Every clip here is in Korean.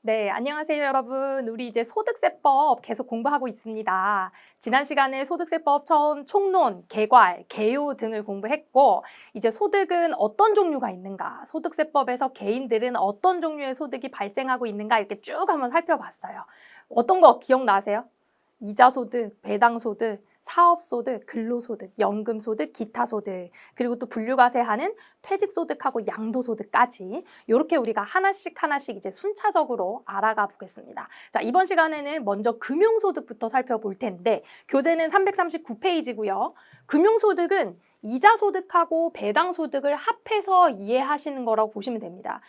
네, 안녕하세요, 여러분. 우리 이제 소득세법 계속 공부하고 있습니다. 지난 시간에 소득세법 처음 총론, 개괄, 개요 등을 공부했고, 이제 소득은 어떤 종류가 있는가, 소득세법에서 개인들은 어떤 종류의 소득이 발생하고 있는가 이렇게 쭉 한번 살펴봤어요. 어떤 거 기억나세요? 이자소득, 배당소득, 사업소득, 근로소득, 연금소득, 기타소득, 그리고 또 분류과세하는 퇴직소득하고 양도소득까지 이렇게 우리가 하나씩 이제 순차적으로 알아가 보겠습니다. 자, 이번 시간에는 먼저 금융소득부터 살펴볼 텐데 교재는 339페이지고요. 금융소득은 이자소득하고 배당소득을 합해서 이해하시는 거라고 보시면 됩니다.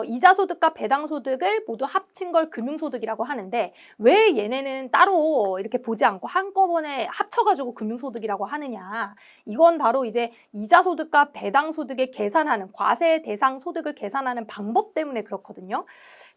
이자소득과 배당소득을 모두 합친 걸 금융소득이라고 하는데 왜 얘네는 따로 이렇게 보지 않고 한꺼번에 합쳐가지고 금융소득이라고 하느냐. 이건 바로 이제 이자소득과 배당소득의 계산하는 과세 대상 소득을 계산하는 방법 때문에 그렇거든요.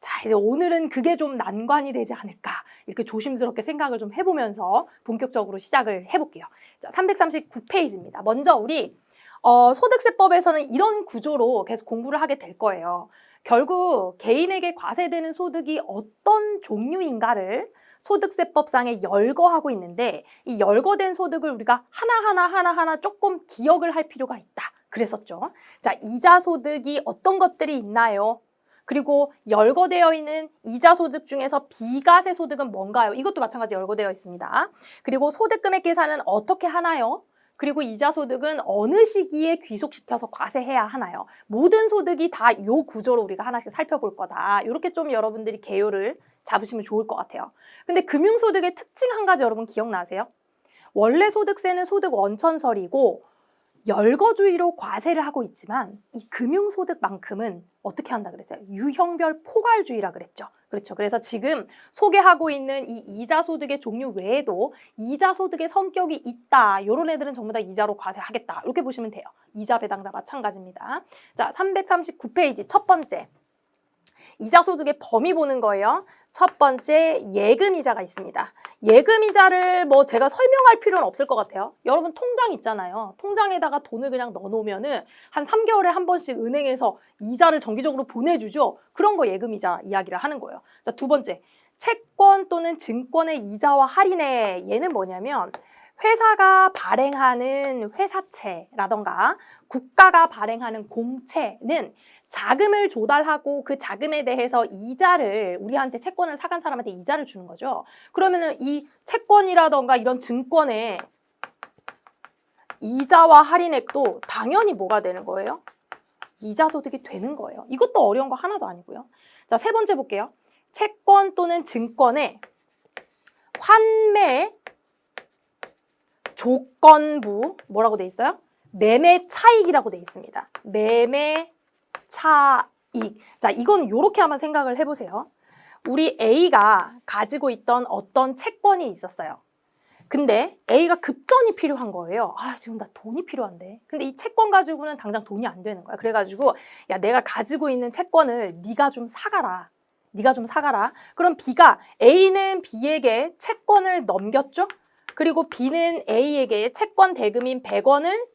자, 이제 오늘은 그게 좀 난관이 되지 않을까 이렇게 조심스럽게 생각을 좀 해보면서 본격적으로 시작을 해볼게요. 자, 339페이지입니다. 먼저 우리 소득세법에서는 이런 구조로 계속 공부를 하게 될 거예요. 결국 개인에게 과세되는 소득이 어떤 종류인가를 소득세법상에 열거하고 있는데 이 열거된 소득을 우리가 하나하나 조금 기억을 할 필요가 있다. 그랬었죠. 자, 이자소득이 어떤 것들이 있나요? 그리고 열거되어 있는 이자소득 중에서 비과세 소득은 뭔가요? 이것도 마찬가지 열거되어 있습니다. 그리고 소득금액 계산은 어떻게 하나요? 그리고 이자소득은 어느 시기에 귀속시켜서 과세해야 하나요? 모든 소득이 다 이 구조로 우리가 하나씩 살펴볼 거다. 이렇게 좀 여러분들이 개요를 잡으시면 좋을 것 같아요. 근데 금융소득의 특징 한 가지 여러분 기억나세요? 원래 소득세는 소득 원천설이고 열거주의로 과세를 하고 있지만 이 금융소득만큼은 어떻게 한다 그랬어요? 유형별 포괄주의라 그랬죠. 그렇죠. 그래서 지금 소개하고 있는 이 이자소득의 종류 외에도 이자소득의 성격이 있다. 이런 애들은 전부 다 이자로 과세하겠다. 이렇게 보시면 돼요. 이자 배당자 마찬가지입니다. 자, 339페이지 첫 번째. 이자소득의 범위 보는 거예요. 첫 번째 예금이자가 있습니다. 예금이자를 뭐 제가 설명할 필요는 없을 것 같아요. 여러분 통장 있잖아요. 통장에다가 돈을 그냥 넣어놓으면은 한 3개월에 한 번씩 은행에서 이자를 정기적으로 보내주죠. 그런 거 예금이자 이야기를 하는 거예요. 자, 두 번째 채권 또는 증권의 이자와 할인에 얘는 뭐냐면 회사가 발행하는 회사채라던가 국가가 발행하는 공채는 자금을 조달하고 그 자금에 대해서 이자를 우리한테 채권을 사간 사람한테 이자를 주는 거죠. 그러면은 이 채권이라던가 이런 증권의 이자와 할인액도 당연히 뭐가 되는 거예요? 이자소득이 되는 거예요. 이것도 어려운 거 하나도 아니고요. 자, 세 번째 볼게요. 채권 또는 증권의 환매 조건부 뭐라고 돼 있어요? 매매 차익이라고 돼 있습니다. 매매 차익. 자, 이건 이렇게 한번 생각을 해보세요. 우리 A가 가지고 있던 어떤 채권이 있었어요. 근데 A가 급전이 필요한 거예요. 아, 지금 나 돈이 필요한데. 근데 이 채권 가지고는 당장 돈이 안 되는 거야. 그래가지고 야, 내가 가지고 있는 채권을 네가 좀 사가라. 네가 좀 사가라. 그럼 B가 A는 B에게 채권을 넘겼죠? 그리고 B는 A에게 채권 대금인 100원을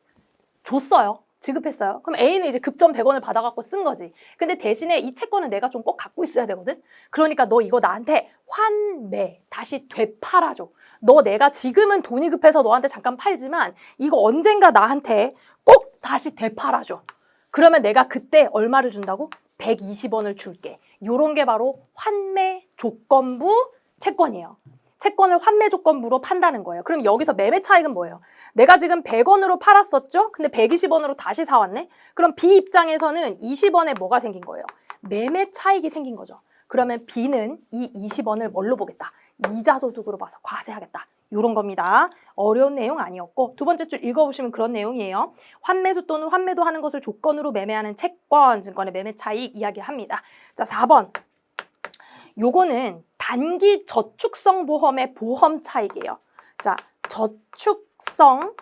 줬어요. 지급했어요. 그럼 A는 이제 급전 100원을 받아갖고 쓴 거지. 근데 대신에 이 채권은 내가 좀 꼭 갖고 있어야 되거든. 그러니까 너 이거 나한테 환매, 다시 되팔아줘. 너 내가 지금은 돈이 급해서 너한테 잠깐 팔지만 이거 언젠가 나한테 꼭 다시 되팔아줘. 그러면 내가 그때 얼마를 준다고? 120원을 줄게. 요런 게 바로 환매 조건부 채권이에요. 채권을 환매 조건부로 판다는 거예요. 그럼 여기서 매매 차익은 뭐예요? 내가 지금 100원으로 팔았었죠? 근데 120원으로 다시 사왔네? 그럼 B 입장에서는 20원에 뭐가 생긴 거예요? 매매 차익이 생긴 거죠. 그러면 B는 이 20원을 뭘로 보겠다? 이자소득으로 봐서 과세하겠다. 이런 겁니다. 어려운 내용 아니었고 두 번째 줄 읽어보시면 그런 내용이에요. 환매수 또는 환매도 하는 것을 조건으로 매매하는 채권, 증권의 매매 차익 이야기합니다. 자, 4번. 요거는 단기 저축성 보험의 보험 차익이에요. 자, 저축성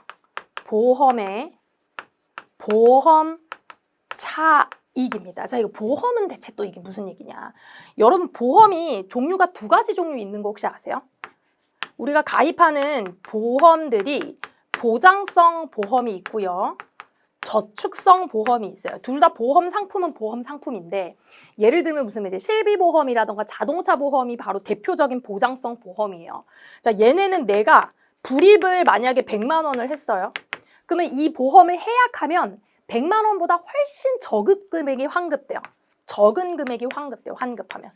보험의 보험 차익입니다. 자, 이거 보험은 대체 또 이게 무슨 얘기냐? 여러분 보험이 종류가 두 가지 종류 있는 거 혹시 아세요? 우리가 가입하는 보험들이 보장성 보험이 있고요. 저축성 보험이 있어요. 둘 다 보험 상품은 보험 상품인데 예를 들면 무슨 이제 실비보험이라던가 자동차 보험이 바로 대표적인 보장성 보험이에요. 자, 얘네는 내가 불입을 만약에 100만 원을 했어요. 그러면 이 보험을 해약하면 100만 원보다 훨씬 적은 금액이 환급돼요. 적은 금액이 환급돼요. 환급하면.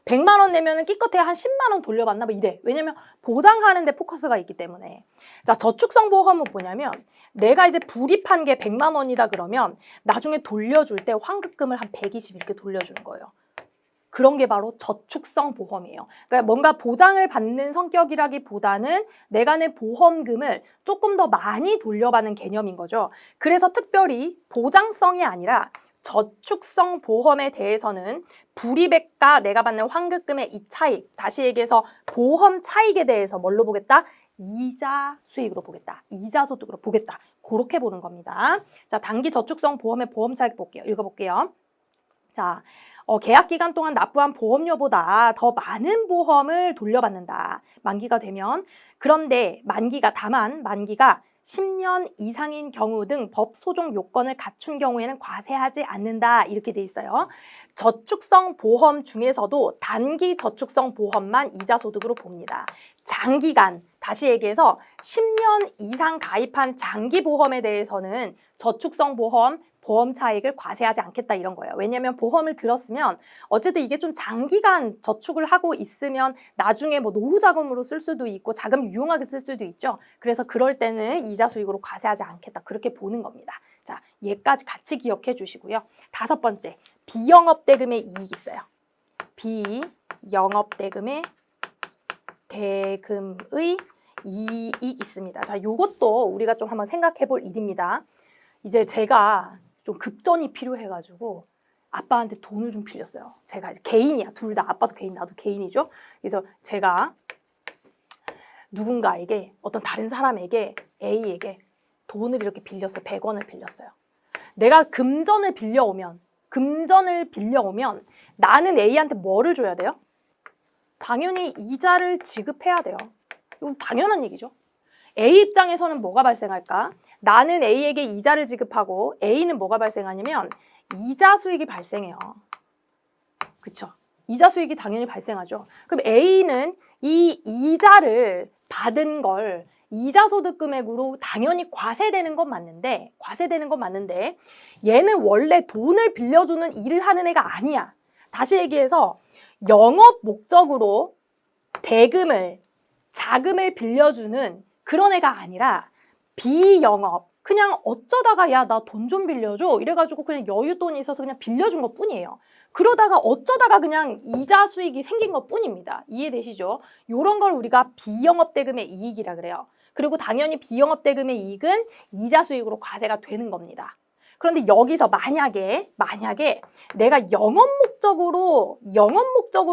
100만 원 내면은 기껏해야 한 10만 원 돌려받나 뭐 이래. 왜냐면 보장하는 데 포커스가 있기 때문에. 자, 저축성 보험은 뭐냐면 내가 이제 불입한 게 100만 원이다 그러면 나중에 돌려줄 때 환급금을 한 120 이렇게 돌려주는 거예요. 그런 게 바로 저축성 보험이에요. 그러니까 뭔가 보장을 받는 성격이라기보다는 내가 낸 보험금을 조금 더 많이 돌려받는 개념인 거죠. 그래서 특별히 보장성이 아니라 저축성 보험에 대해서는 불이백과 내가 받는 환급금의 이 차익, 다시 얘기해서 보험 차익에 대해서 뭘로 보겠다? 이자 수익으로 보겠다. 이자 소득으로 보겠다. 그렇게 보는 겁니다. 자, 단기 저축성 보험의 보험 차익 볼게요. 읽어볼게요. 자, 계약 기간 동안 납부한 보험료보다 더 많은 보험을 돌려받는다. 만기가 되면. 그런데 다만 만기가 10년 이상인 경우 등 법 소종 요건을 갖춘 경우에는 과세하지 않는다. 이렇게 돼 있어요. 저축성 보험 중에서도 단기 저축성 보험만 이자 소득으로 봅니다. 장기간, 다시 얘기해서 10년 이상 가입한 장기 보험에 대해서는 저축성 보험 차익을 과세하지 않겠다 이런 거예요. 왜냐하면 보험을 들었으면 어쨌든 이게 좀 장기간 저축을 하고 있으면 나중에 뭐 노후 자금으로 쓸 수도 있고 자금 유용하게 쓸 수도 있죠. 그래서 그럴 때는 이자 수익으로 과세하지 않겠다. 그렇게 보는 겁니다. 자, 얘까지 같이 기억해 주시고요. 5번째, 비영업대금의 이익이 있어요. 비영업대금의 이익 있습니다. 자, 요것도 우리가 좀 한번 생각해 볼 일입니다. 이제 제가 좀 급전이 필요해가지고 아빠한테 돈을 좀 빌렸어요. 제가 이제 개인이야. 둘 다. 아빠도 개인, 나도 개인이죠. 그래서 제가 누군가에게, 어떤 다른 사람에게, A에게 돈을 이렇게 빌렸어요. 100원을 빌렸어요. 내가 금전을 빌려오면 나는 A한테 뭐를 줘야 돼요? 당연히 이자를 지급해야 돼요. 이건 당연한 얘기죠. A 입장에서는 뭐가 발생할까? 나는 A에게 이자를 지급하고 A는 뭐가 발생하냐면 이자 수익이 발생해요. 그쵸? 이자 수익이 당연히 발생하죠. 그럼 A는 이 이자를 받은 걸 이자 소득 금액으로 당연히 과세되는 건 맞는데 얘는 원래 돈을 빌려주는 일을 하는 애가 아니야. 다시 얘기해서 영업 목적으로 자금을 빌려주는 그런 애가 아니라 비영업, 그냥 어쩌다가 야, 나 돈 좀 빌려줘 이래가지고 그냥 여윳돈이 있어서 그냥 빌려준 것 뿐이에요. 그러다가 어쩌다가 그냥 이자 수익이 생긴 것 뿐입니다. 이해되시죠? 이런 걸 우리가 비영업대금의 이익이라 그래요. 그리고 당연히 비영업대금의 이익은 이자 수익으로 과세가 되는 겁니다. 그런데 여기서 만약에 내가 영업 목적으로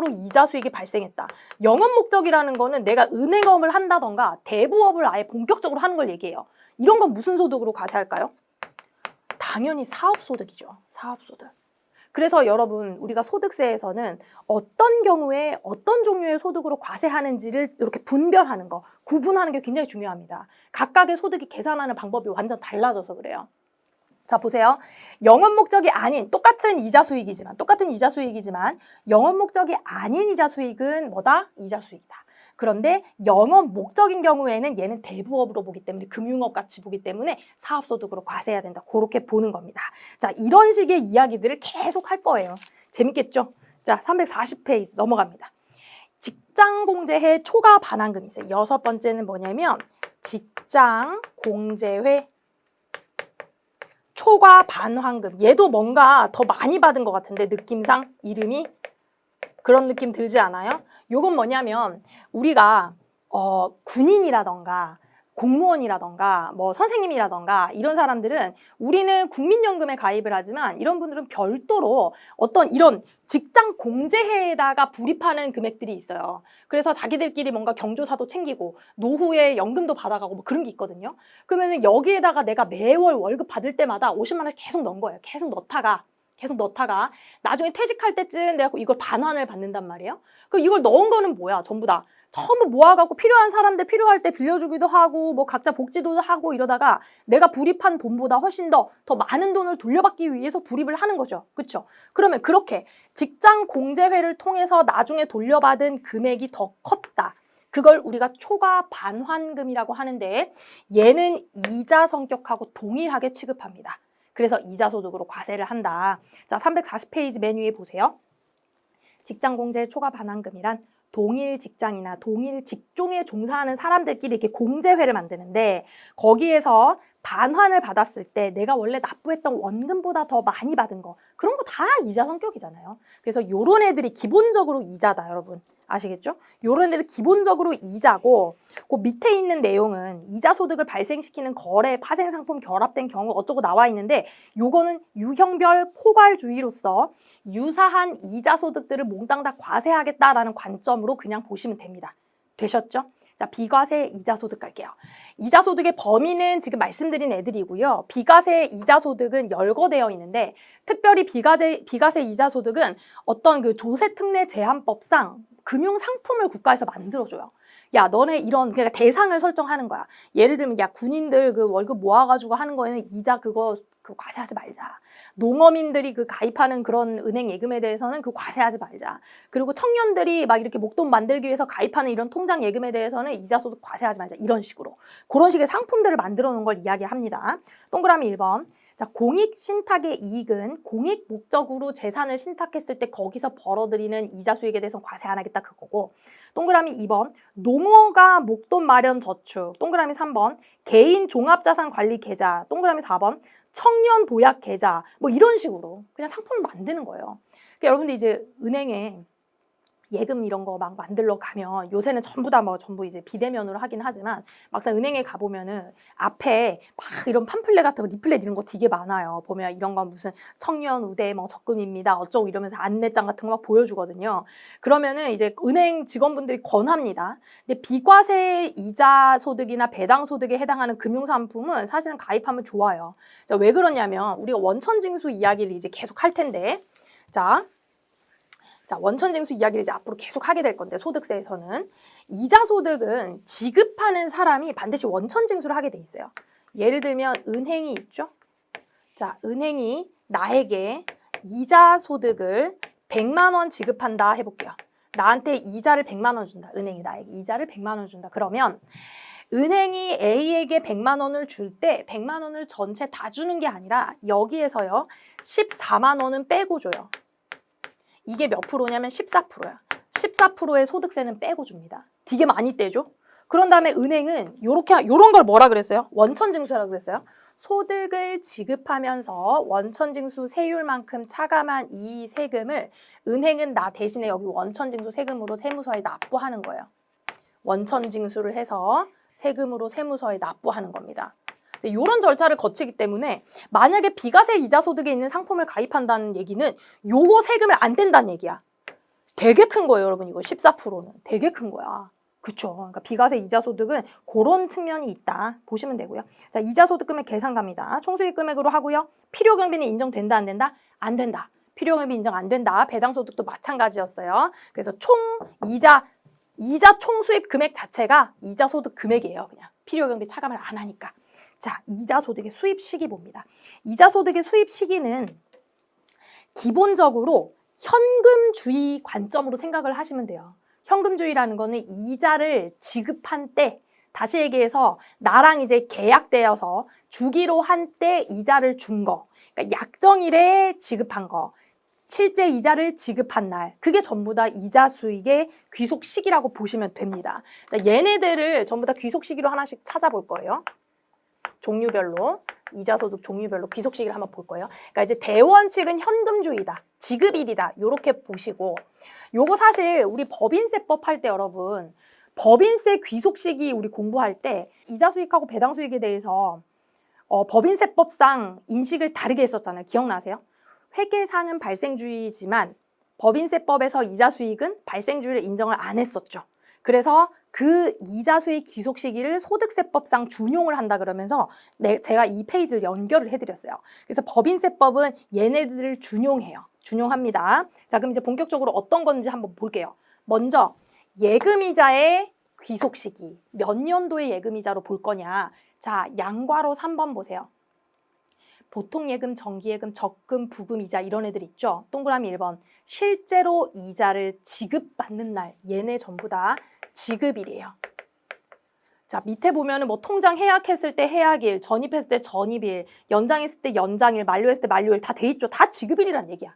이자 수익이 발생했다. 영업 목적이라는 거는 내가 은행업을 한다던가 대부업을 아예 본격적으로 하는 걸 얘기해요. 이런 건 무슨 소득으로 과세할까요? 당연히 사업소득이죠. 사업소득. 그래서 여러분, 우리가 소득세에서는 어떤 경우에 어떤 종류의 소득으로 과세하는지를 이렇게 분별하는 거, 구분하는 게 굉장히 중요합니다. 각각의 소득이 계산하는 방법이 완전 달라져서 그래요. 자, 보세요. 영업 목적이 아닌 똑같은 이자 수익이지만 영업 목적이 아닌 이자 수익은 뭐다? 이자 수익이다. 그런데 영업 목적인 경우에는 얘는 대부업으로 보기 때문에 금융업 같이 보기 때문에 사업소득으로 과세해야 된다. 그렇게 보는 겁니다. 자, 이런 식의 이야기들을 계속 할 거예요. 재밌겠죠? 자, 340페이지 넘어갑니다. 직장공제회 초과 반환금이 있어요. 6번째는 뭐냐면 직장공제회 초과 반환금. 얘도 뭔가 더 많이 받은 것 같은데 느낌상 이름이 그런 느낌 들지 않아요? 요건 뭐냐면 우리가 군인이라던가 공무원이라던가 뭐 선생님이라던가 이런 사람들은 우리는 국민연금에 가입을 하지만 이런 분들은 별도로 어떤 이런 직장 공제회에다가 불입하는 금액들이 있어요. 그래서 자기들끼리 뭔가 경조사도 챙기고 노후에 연금도 받아가고 뭐 그런 게 있거든요. 그러면 여기에다가 내가 매월 월급 받을 때마다 50만 원을 계속 넣은 거예요. 계속 넣다가 나중에 퇴직할 때쯤 내가 이걸 반환을 받는단 말이에요. 그럼 이걸 넣은 거는 뭐야? 전부 다 전부 모아갖고 필요한 사람들 필요할 때 빌려주기도 하고 뭐 각자 복지도 하고 이러다가 내가 불입한 돈보다 훨씬 더 많은 돈을 돌려받기 위해서 불입을 하는 거죠. 그렇죠? 그러면 그렇게 직장 공제회를 통해서 나중에 돌려받은 금액이 더 컸다. 그걸 우리가 초과 반환금이라고 하는데 얘는 이자 성격하고 동일하게 취급합니다. 그래서 이자 소득으로 과세를 한다. 자, 340페이지 맨 위에 보세요. 직장 공제 초과 반환금이란 동일 직장이나 동일 직종에 종사하는 사람들끼리 이렇게 공제회를 만드는데 거기에서 반환을 받았을 때 내가 원래 납부했던 원금보다 더 많이 받은 거 그런 거 다 이자 성격이잖아요. 그래서 요런 애들이 기본적으로 이자다, 여러분. 아시겠죠? 요런 애들 기본적으로 이자고 그 밑에 있는 내용은 이자 소득을 발생시키는 거래, 파생 상품 결합된 경우 어쩌고 나와 있는데 요거는 유형별 포괄주의로서 유사한 이자 소득들을 몽땅 다 과세하겠다라는 관점으로 그냥 보시면 됩니다. 되셨죠? 자, 비과세 이자 소득 갈게요. 이자 소득의 범위는 지금 말씀드린 애들이고요. 비과세 이자 소득은 열거되어 있는데 특별히 비과세 이자 소득은 어떤 그 조세특례 제한법상 금융 상품을 국가에서 만들어줘요. 야, 너네 이런 그러니까 대상을 설정하는 거야. 예를 들면 야, 군인들 그 월급 모아가지고 하는 거에는 이자 그거 과세하지 말자. 농어민들이 그 가입하는 그런 은행 예금에 대해서는 그 과세하지 말자. 그리고 청년들이 막 이렇게 목돈 만들기 위해서 가입하는 이런 통장 예금에 대해서는 이자 소득 과세하지 말자. 이런 식으로. 그런 식의 상품들을 만들어 놓은 걸 이야기합니다. 동그라미 1번. 자, 공익 신탁의 이익은 공익 목적으로 재산을 신탁했을 때 거기서 벌어들이는 이자 수익에 대해서는 과세 안 하겠다 그거고. 동그라미 2번. 농어가 목돈 마련 저축. 동그라미 3번. 개인 종합자산 관리 계좌. 동그라미 4번. 청년 도약 계좌. 뭐 이런 식으로 그냥 상품을 만드는 거예요. 그러니까 여러분들 이제 은행에 예금 이런 거 막 만들러 가면 요새는 전부 다 뭐 전부 이제 비대면으로 하긴 하지만 막상 은행에 가보면은 앞에 막 이런 팜플렛 같은 거 리플렛 이런 거 되게 많아요. 보면 이런 건 무슨 청년 우대 뭐 적금입니다. 어쩌고 이러면서 안내장 같은 거 막 보여주거든요. 그러면은 이제 은행 직원분들이 권합니다. 근데 비과세 이자 소득이나 배당 소득에 해당하는 금융상품은 사실은 가입하면 좋아요. 자, 왜 그러냐면 우리가 원천징수 이야기를 이제 계속 할 텐데 자, 원천징수 이야기를 이제 앞으로 계속 하게 될 건데 소득세에서는 이자 소득은 지급하는 사람이 반드시 원천징수를 하게 돼 있어요. 예를 들면 은행이 있죠. 자, 은행이 나에게 이자 소득을 100만 원 지급한다 해볼게요. 나한테 이자를 100만 원 준다. 은행이 나에게 이자를 100만 원 준다. 그러면 은행이 A에게 100만 원을 줄 때 100만 원을 전체 다 주는 게 아니라 여기에서요 14만 원은 빼고 줘요. 이게 몇 프로냐면 14%야. 14%의 소득세는 빼고 줍니다. 되게 많이 떼죠? 그런 다음에 은행은 요런 걸 뭐라 그랬어요? 원천징수라고 그랬어요. 소득을 지급하면서 원천징수 세율만큼 차감한 이 세금을 은행은 나 대신에 여기 원천징수 세금으로 세무서에 납부하는 거예요. 원천징수를 해서 세금으로 세무서에 납부하는 겁니다. 이런 절차를 거치기 때문에 만약에 비과세 이자 소득에 있는 상품을 가입한다는 얘기는 요거 세금을 안 뗀다는 얘기야. 되게 큰 거예요, 여러분. 이거 14%는 되게 큰 거야. 그렇죠? 그러니까 비과세 이자 소득은 그런 측면이 있다 보시면 되고요. 자, 이자 소득 금액 계산 갑니다. 총수익 금액으로 하고요. 필요 경비는 인정된다 안 된다? 안 된다. 필요 경비 인정 안 된다. 배당 소득도 마찬가지였어요. 그래서 총 이자 총수입 금액 자체가 이자 소득 금액이에요. 그냥 필요 경비 차감을 안 하니까. 자, 이자 소득의 수입 시기 봅니다. 이자 소득의 수입 시기는 기본적으로 현금주의 관점으로 생각을 하시면 돼요. 현금주의라는 거는 이자를 지급한 때, 다시 얘기해서 나랑 이제 계약되어서 주기로 한 때 이자를 준 거, 그러니까 약정일에 지급한 거, 실제 이자를 지급한 날, 그게 전부 다 이자 수익의 귀속 시기라고 보시면 됩니다. 자, 얘네들을 전부 다 귀속 시기로 하나씩 찾아볼 거예요. 종류별로, 이자 소득 종류별로 귀속 시기를 한번 볼 거예요. 그러니까 이제 대원칙은 현금주의다, 지급일이다, 요렇게 보시고, 요거 사실 우리 법인세법 할 때 여러분, 법인세 귀속 시기 우리 공부할 때 이자 수익하고 배당 수익에 대해서 법인세법상 인식을 다르게 했었잖아요. 기억나세요? 회계상은 발생주의지만 법인세법에서 이자 수익은 발생주의를 인정을 안 했었죠. 그래서 그 이자 수익 귀속 시기를 소득세법상 준용을 한다 그러면서 제가 이 페이지를 연결을 해드렸어요. 그래서 법인세법은 얘네들을 준용해요. 준용합니다. 자, 그럼 이제 본격적으로 어떤 건지 한번 볼게요. 먼저 예금이자의 귀속 시기. 몇 년도의 예금이자로 볼 거냐. 자, 양괄호 3번 보세요. 보통 예금, 정기 예금, 적금, 부금, 이자 이런 애들 있죠. 동그라미 1번. 실제로 이자를 지급받는 날. 얘네 전부 다 지급일이에요. 자, 밑에 보면은 뭐 통장 해약했을 때 해약일, 전입했을 때 전입일, 연장했을 때 연장일, 만료했을 때 만료일 다 돼 있죠. 다 지급일이란 얘기야.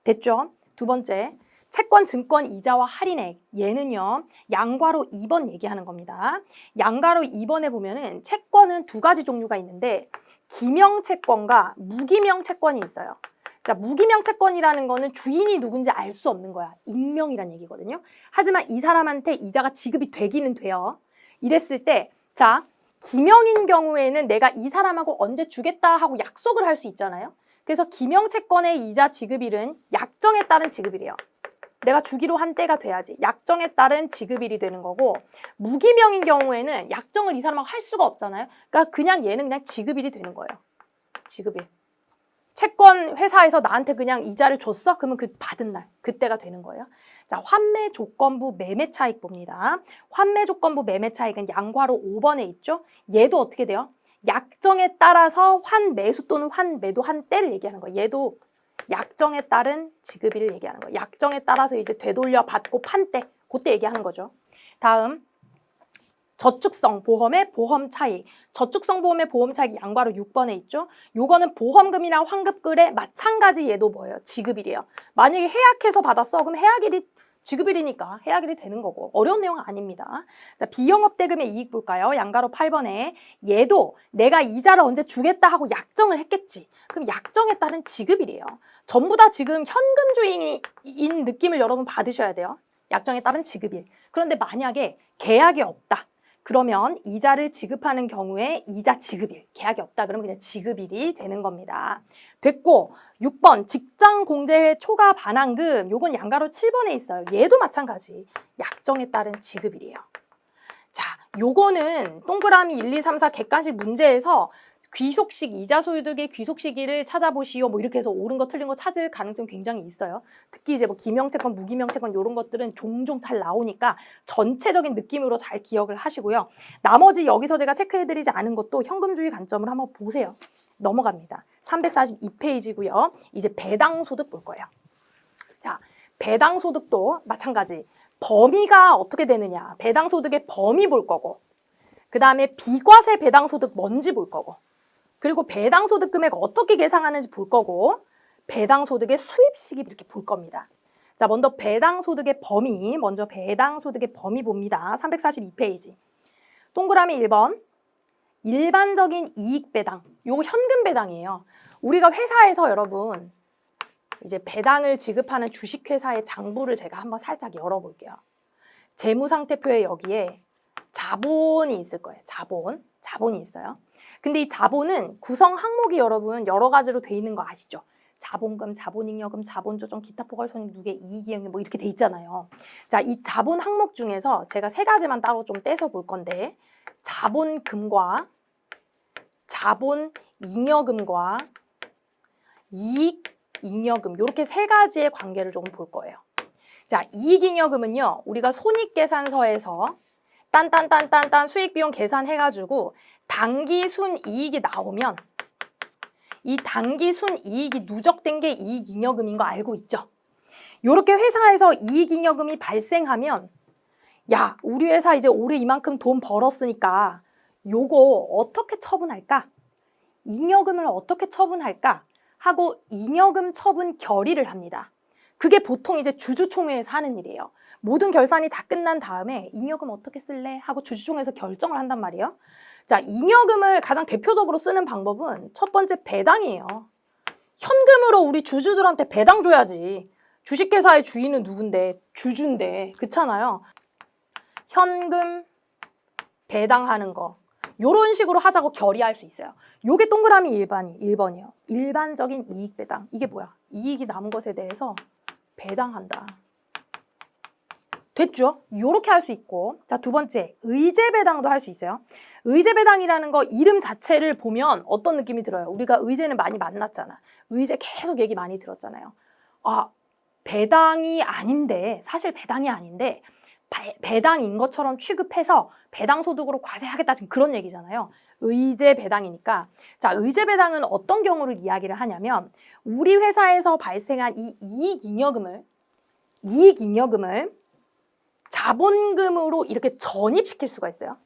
됐죠? 두 번째. 채권, 증권, 이자와 할인액. 얘는요. 양괄호 2번 얘기하는 겁니다. 양괄호 2번에 보면은 채권은 두 가지 종류가 있는데 기명 채권과 무기명 채권이 있어요. 자, 무기명 채권이라는 거는 주인이 누군지 알 수 없는 거야. 익명이란 얘기거든요. 하지만 이 사람한테 이자가 지급이 되기는 돼요. 이랬을 때, 자, 기명인 경우에는 내가 이 사람하고 언제 주겠다 하고 약속을 할 수 있잖아요. 그래서 기명 채권의 이자 지급일은 약정에 따른 지급일이에요. 내가 주기로 한 때가 돼야지. 약정에 따른 지급일이 되는 거고, 무기명인 경우에는 약정을 이 사람하고 할 수가 없잖아요. 그러니까 그냥 얘는 그냥 지급일이 되는 거예요. 지급일. 채권 회사에서 나한테 그냥 이자를 줬어? 그러면 그 받은 날, 그때가 되는 거예요. 자, 환매 조건부 매매 차익 봅니다. 환매 조건부 매매 차익은 양괄호 5번에 있죠? 얘도 어떻게 돼요? 약정에 따라서 환매수 또는 환매도한 때를 얘기하는 거예요. 얘도 약정에 따른 지급일을 얘기하는 거예요. 약정에 따라서 이제 되돌려 받고 판 때, 그때 얘기하는 거죠. 다음. 저축성 보험의 보험 차익. 저축성 보험의 보험 차익이 양괄호 6번에 있죠. 요거는 보험금이나 환급글에 마찬가지 얘도 뭐예요? 지급일이에요. 만약에 해약해서 받았어. 그럼 해약일이 지급일이니까 해약일이 되는 거고. 어려운 내용은 아닙니다. 자, 비영업대금의 이익 볼까요? 양괄호 8번에 얘도 내가 이자를 언제 주겠다 하고 약정을 했겠지. 그럼 약정에 따른 지급일이에요. 전부 다 지금 현금주의인 느낌을 여러분 받으셔야 돼요. 약정에 따른 지급일. 그런데 만약에 계약이 없다. 그러면 이자를 지급하는 경우에 이자 지급일, 계약이 없다 그러면 그냥 지급일이 되는 겁니다. 됐고 6번 직장공제회 초과 반환금, 요건 양괄호 7번에 있어요. 얘도 마찬가지. 약정에 따른 지급일이에요. 자, 요거는 동그라미 1, 2, 3, 4 객관식 문제에서 귀속식, 이자 소유득의 귀속 시기를 찾아보시오. 뭐 이렇게 해서 옳은 거 틀린 거 찾을 가능성이 굉장히 있어요. 특히 이제 뭐 기명채권, 무기명채권 이런 것들은 종종 잘 나오니까 전체적인 느낌으로 잘 기억을 하시고요. 나머지 여기서 제가 체크해드리지 않은 것도 현금주의 관점을 한번 보세요. 넘어갑니다. 342페이지고요. 이제 배당소득 볼 거예요. 자, 배당소득도 마찬가지. 범위가 어떻게 되느냐. 배당소득의 범위 볼 거고, 그 다음에 비과세 배당소득 뭔지 볼 거고, 그리고 배당소득 금액 어떻게 계상하는지 볼 거고, 배당소득의 수입 시기 이렇게 볼 겁니다. 자, 먼저 배당소득의 범위, 먼저 배당소득의 범위 봅니다. 342페이지. 동그라미 1번. 일반적인 이익 배당. 요거 현금 배당이에요. 우리가 회사에서 여러분 이제 배당을 지급하는 주식회사의 장부를 제가 한번 살짝 열어볼게요. 재무상태표에 여기에 자본이 있을 거예요. 자본이 있어요. 근데 이 자본은 구성 항목이 여러분 여러 가지로 돼 있는 거 아시죠? 자본금, 자본잉여금, 자본조정, 기타 포괄손익, 누계, 이익이익 뭐 이렇게 돼 있잖아요. 자, 이 자본 항목 중에서 제가 세 가지만 따로 좀 떼서 볼 건데, 자본금과 자본잉여금과 이익잉여금 이렇게 세 가지의 관계를 조금 볼 거예요. 자, 이익잉여금은요, 우리가 손익계산서에서 딴딴딴딴딴 수익비용 계산해가지고 당기 순이익이 나오면 이 당기 순이익이 누적된 게 이익잉여금인 거 알고 있죠? 이렇게 회사에서 이익잉여금이 발생하면 야, 우리 회사 이제 올해 이만큼 돈 벌었으니까 요거 어떻게 처분할까? 잉여금을 어떻게 처분할까? 하고 잉여금 처분 결의를 합니다. 그게 보통 이제 주주총회에서 하는 일이에요. 모든 결산이 다 끝난 다음에 잉여금 어떻게 쓸래? 하고 주주총회에서 결정을 한단 말이에요. 자, 잉여금을 가장 대표적으로 쓰는 방법은 첫 번째 배당이에요. 현금으로 우리 주주들한테 배당 줘야지. 주식회사의 주인은 누군데? 주주인데. 그렇잖아요. 현금 배당하는 거. 요런 식으로 하자고 결의할 수 있어요. 요게 동그라미 1번이에요. 일반적인 이익 배당. 이게 뭐야? 이익이 남은 것에 대해서 배당한다. 됐죠? 요렇게 할 수 있고. 자, 두 번째, 의제 배당도 할 수 있어요. 의제 배당이라는 거 이름 자체를 보면 어떤 느낌이 들어요? 우리가 의제는 많이 만났잖아. 의제 계속 얘기 많이 들었잖아요. 아, 배당이 아닌데, 사실 배당이 아닌데 배당인 것처럼 취급해서 배당 소득으로 과세하겠다 지금 그런 얘기잖아요. 의제 배당이니까. 자, 의제 배당은 어떤 경우를 이야기를 하냐면 우리 회사에서 발생한 이 이익 잉여금을 자본금으로 이렇게 전입시킬 수가 있어요.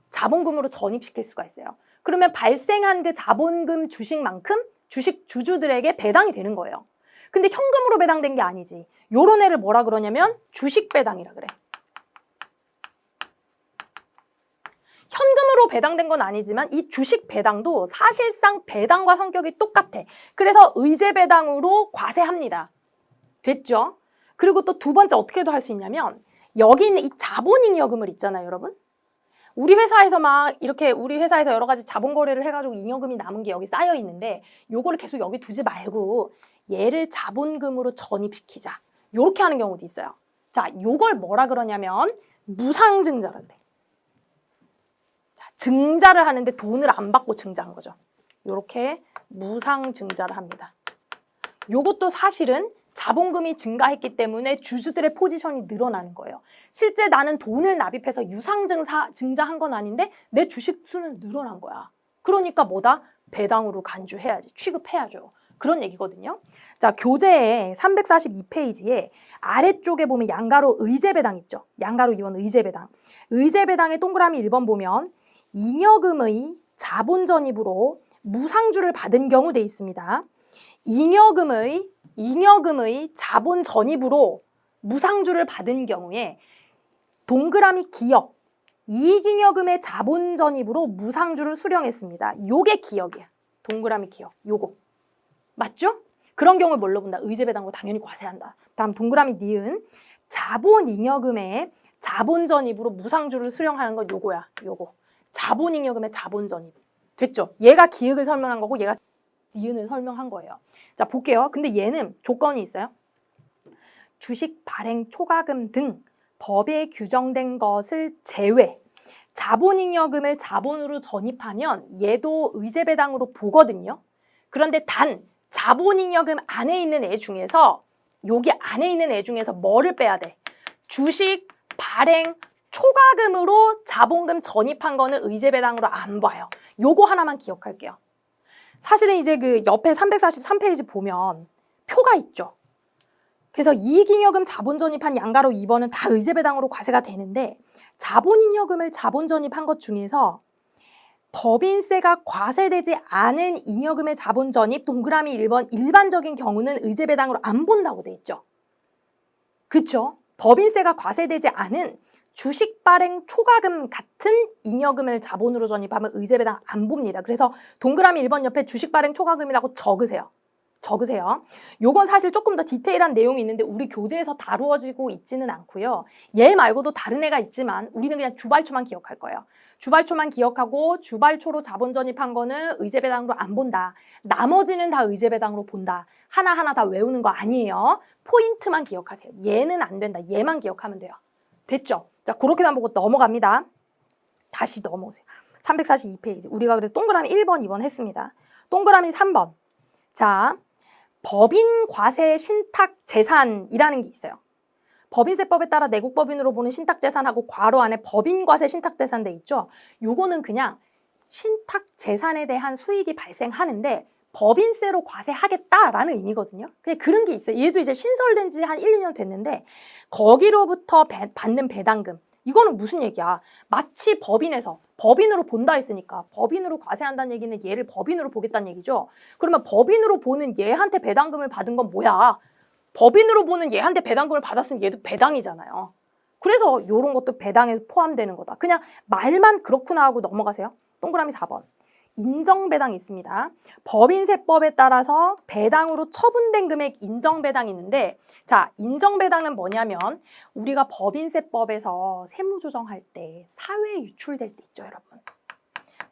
자본금으로 전입시킬 수가 있어요. 그러면 발생한 그 자본금 주식만큼 주식 주주들에게 배당이 되는 거예요. 근데 현금으로 배당된 게 아니지. 요런 애를 뭐라 그러냐면 주식 배당이라 그래. 현금으로 배당된 건 아니지만 이 주식 배당도 사실상 배당과 성격이 똑같아. 그래서 의제 배당으로 과세합니다. 됐죠? 그리고 또 두 번째 어떻게도 할 수 있냐면 여기 있는 이 자본잉여금을 있잖아요, 여러분. 우리 회사에서 우리 회사에서 여러 가지 자본 거래를 해가지고 잉여금이 남은 게 여기 쌓여 있는데 요거를 계속 여기 두지 말고 얘를 자본금으로 전입시키자. 요렇게 하는 경우도 있어요. 자, 요걸 뭐라 그러냐면 무상증자라 그래. 자, 증자를 하는데 돈을 안 받고 증자한 거죠. 요렇게 무상증자를 합니다. 요것도 사실은 자본금이 증가했기 때문에 주주들의 포지션이 늘어나는 거예요. 실제 나는 돈을 납입해서 유상증자한 건 아닌데 내 주식 수는 늘어난 거야. 그러니까 뭐다? 배당으로 간주해야지. 취급해야죠. 그런 얘기거든요. 자, 교재의 342페이지에 아래쪽에 보면 양가로 의제배당 있죠. 양가로 2번 의제배당. 의제배당의 동그라미 1번 보면 잉여금의 자본 전입으로 무상주를 받은 경우 돼 있습니다. 잉여금의 자본 전입으로 무상주를 받은 경우에 동그라미 기역, 이익잉여금의 자본 전입으로 무상주를 수령했습니다. 요게 기역이야. 동그라미 기역, 요거. 맞죠? 그런 경우에 뭘로 본다? 의제배당으로 당연히 과세한다. 다음 동그라미 니은, 자본잉여금의 자본 전입으로 무상주를 수령하는 건 요거야. 요거. 자본잉여금의 자본 전입. 됐죠? 얘가 기역을 설명한 거고 얘가 니은을 설명한 거예요. 자, 볼게요. 근데 얘는 조건이 있어요. 주식 발행 초과금 등 법에 규정된 것을 제외. 자본잉여금을 자본으로 전입하면 얘도 의제배당으로 보거든요. 그런데 단 자본잉여금 안에 있는 애 중에서 여기 안에 있는 애 중에서 뭐를 빼야 돼? 주식 발행 초과금으로 자본금 전입한 거는 의제배당으로 안 봐요. 요거 하나만 기억할게요. 사실은 이제 그 옆에 343페이지 보면 표가 있죠. 그래서 이익잉여금 자본 전입한 양가로 2번은 다 의제배당으로 과세가 되는데 자본잉여금을 자본 전입한 것 중에서 법인세가 과세되지 않은 잉여금의 자본 전입 동그라미 1번 일반적인 경우는 의제배당으로 안 본다고 돼 있죠. 그쵸? 법인세가 과세되지 않은 주식 발행 초과금 같은 잉여금을 자본으로 전입하면 의제배당 안 봅니다. 그래서 동그라미 1번 옆에 주식 발행 초과금이라고 적으세요. 요건 사실 조금 더 디테일한 내용이 있는데 우리 교재에서 다루어지고 있지는 않고요. 얘 말고도 다른 애가 있지만 우리는 그냥 주발초만 기억할 거예요. 주발초만 기억하고 주발초로 자본 전입한 거는 의제배당으로 안 본다. 나머지는 다 의제배당으로 본다. 하나하나 다 외우는 거 아니에요. 포인트만 기억하세요. 얘는 안 된다. 얘만 기억하면 돼요. 됐죠? 자, 그렇게만 보고 넘어갑니다. 다시 넘어오세요. 342페이지. 우리가 그래서 동그라미 1번, 2번 했습니다. 동그라미 3번. 자, 법인 과세 신탁 재산이라는 게 있어요. 법인세법에 따라 내국법인으로 보는 신탁 재산하고 괄호 안에 법인 과세 신탁 재산 돼 있죠. 요거는 그냥 신탁 재산에 대한 수익이 발생하는데 법인세로 과세하겠다라는 의미거든요. 그냥 그런 게 있어요. 얘도 이제 신설된 지 한 1, 2년 됐는데 거기로부터 받는 배당금. 이거는 무슨 얘기야? 마치 법인으로 본다 했으니까 법인으로 과세한다는 얘기는 얘를 법인으로 보겠다는 얘기죠. 그러면 법인으로 보는 얘한테 배당금을 받은 건 뭐야? 법인으로 보는 얘한테 배당금을 받았으면 얘도 배당이잖아요. 그래서 이런 것도 배당에 포함되는 거다. 그냥 말만 그렇구나 하고 넘어가세요. 동그라미 4번. 인정배당이 있습니다. 법인세법에 따라서 배당으로 처분된 금액 인정배당이 있는데 자, 인정배당은 뭐냐면 우리가 법인세법에서 세무조정할 때 사회 유출될 때 있죠, 여러분.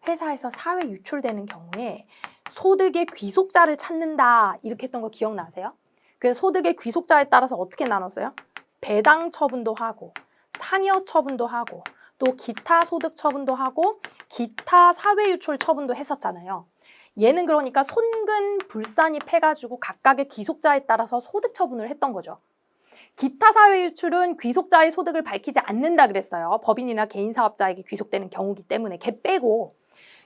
회사에서 사회 유출되는 경우에 소득의 귀속자를 찾는다 이렇게 했던 거 기억나세요? 그래서 소득의 귀속자에 따라서 어떻게 나눴어요? 배당 처분도 하고 상여 처분도 하고 또 기타 소득 처분도 하고 기타 사회유출 처분도 했었잖아요. 얘는 그러니까 손금 불산입 해가지고 각각의 귀속자에 따라서 소득 처분을 했던 거죠. 기타 사회 유출은 귀속자의 소득을 밝히지 않는다 그랬어요. 법인이나 개인 사업자에게 귀속되는 경우기 때문에 걔 빼고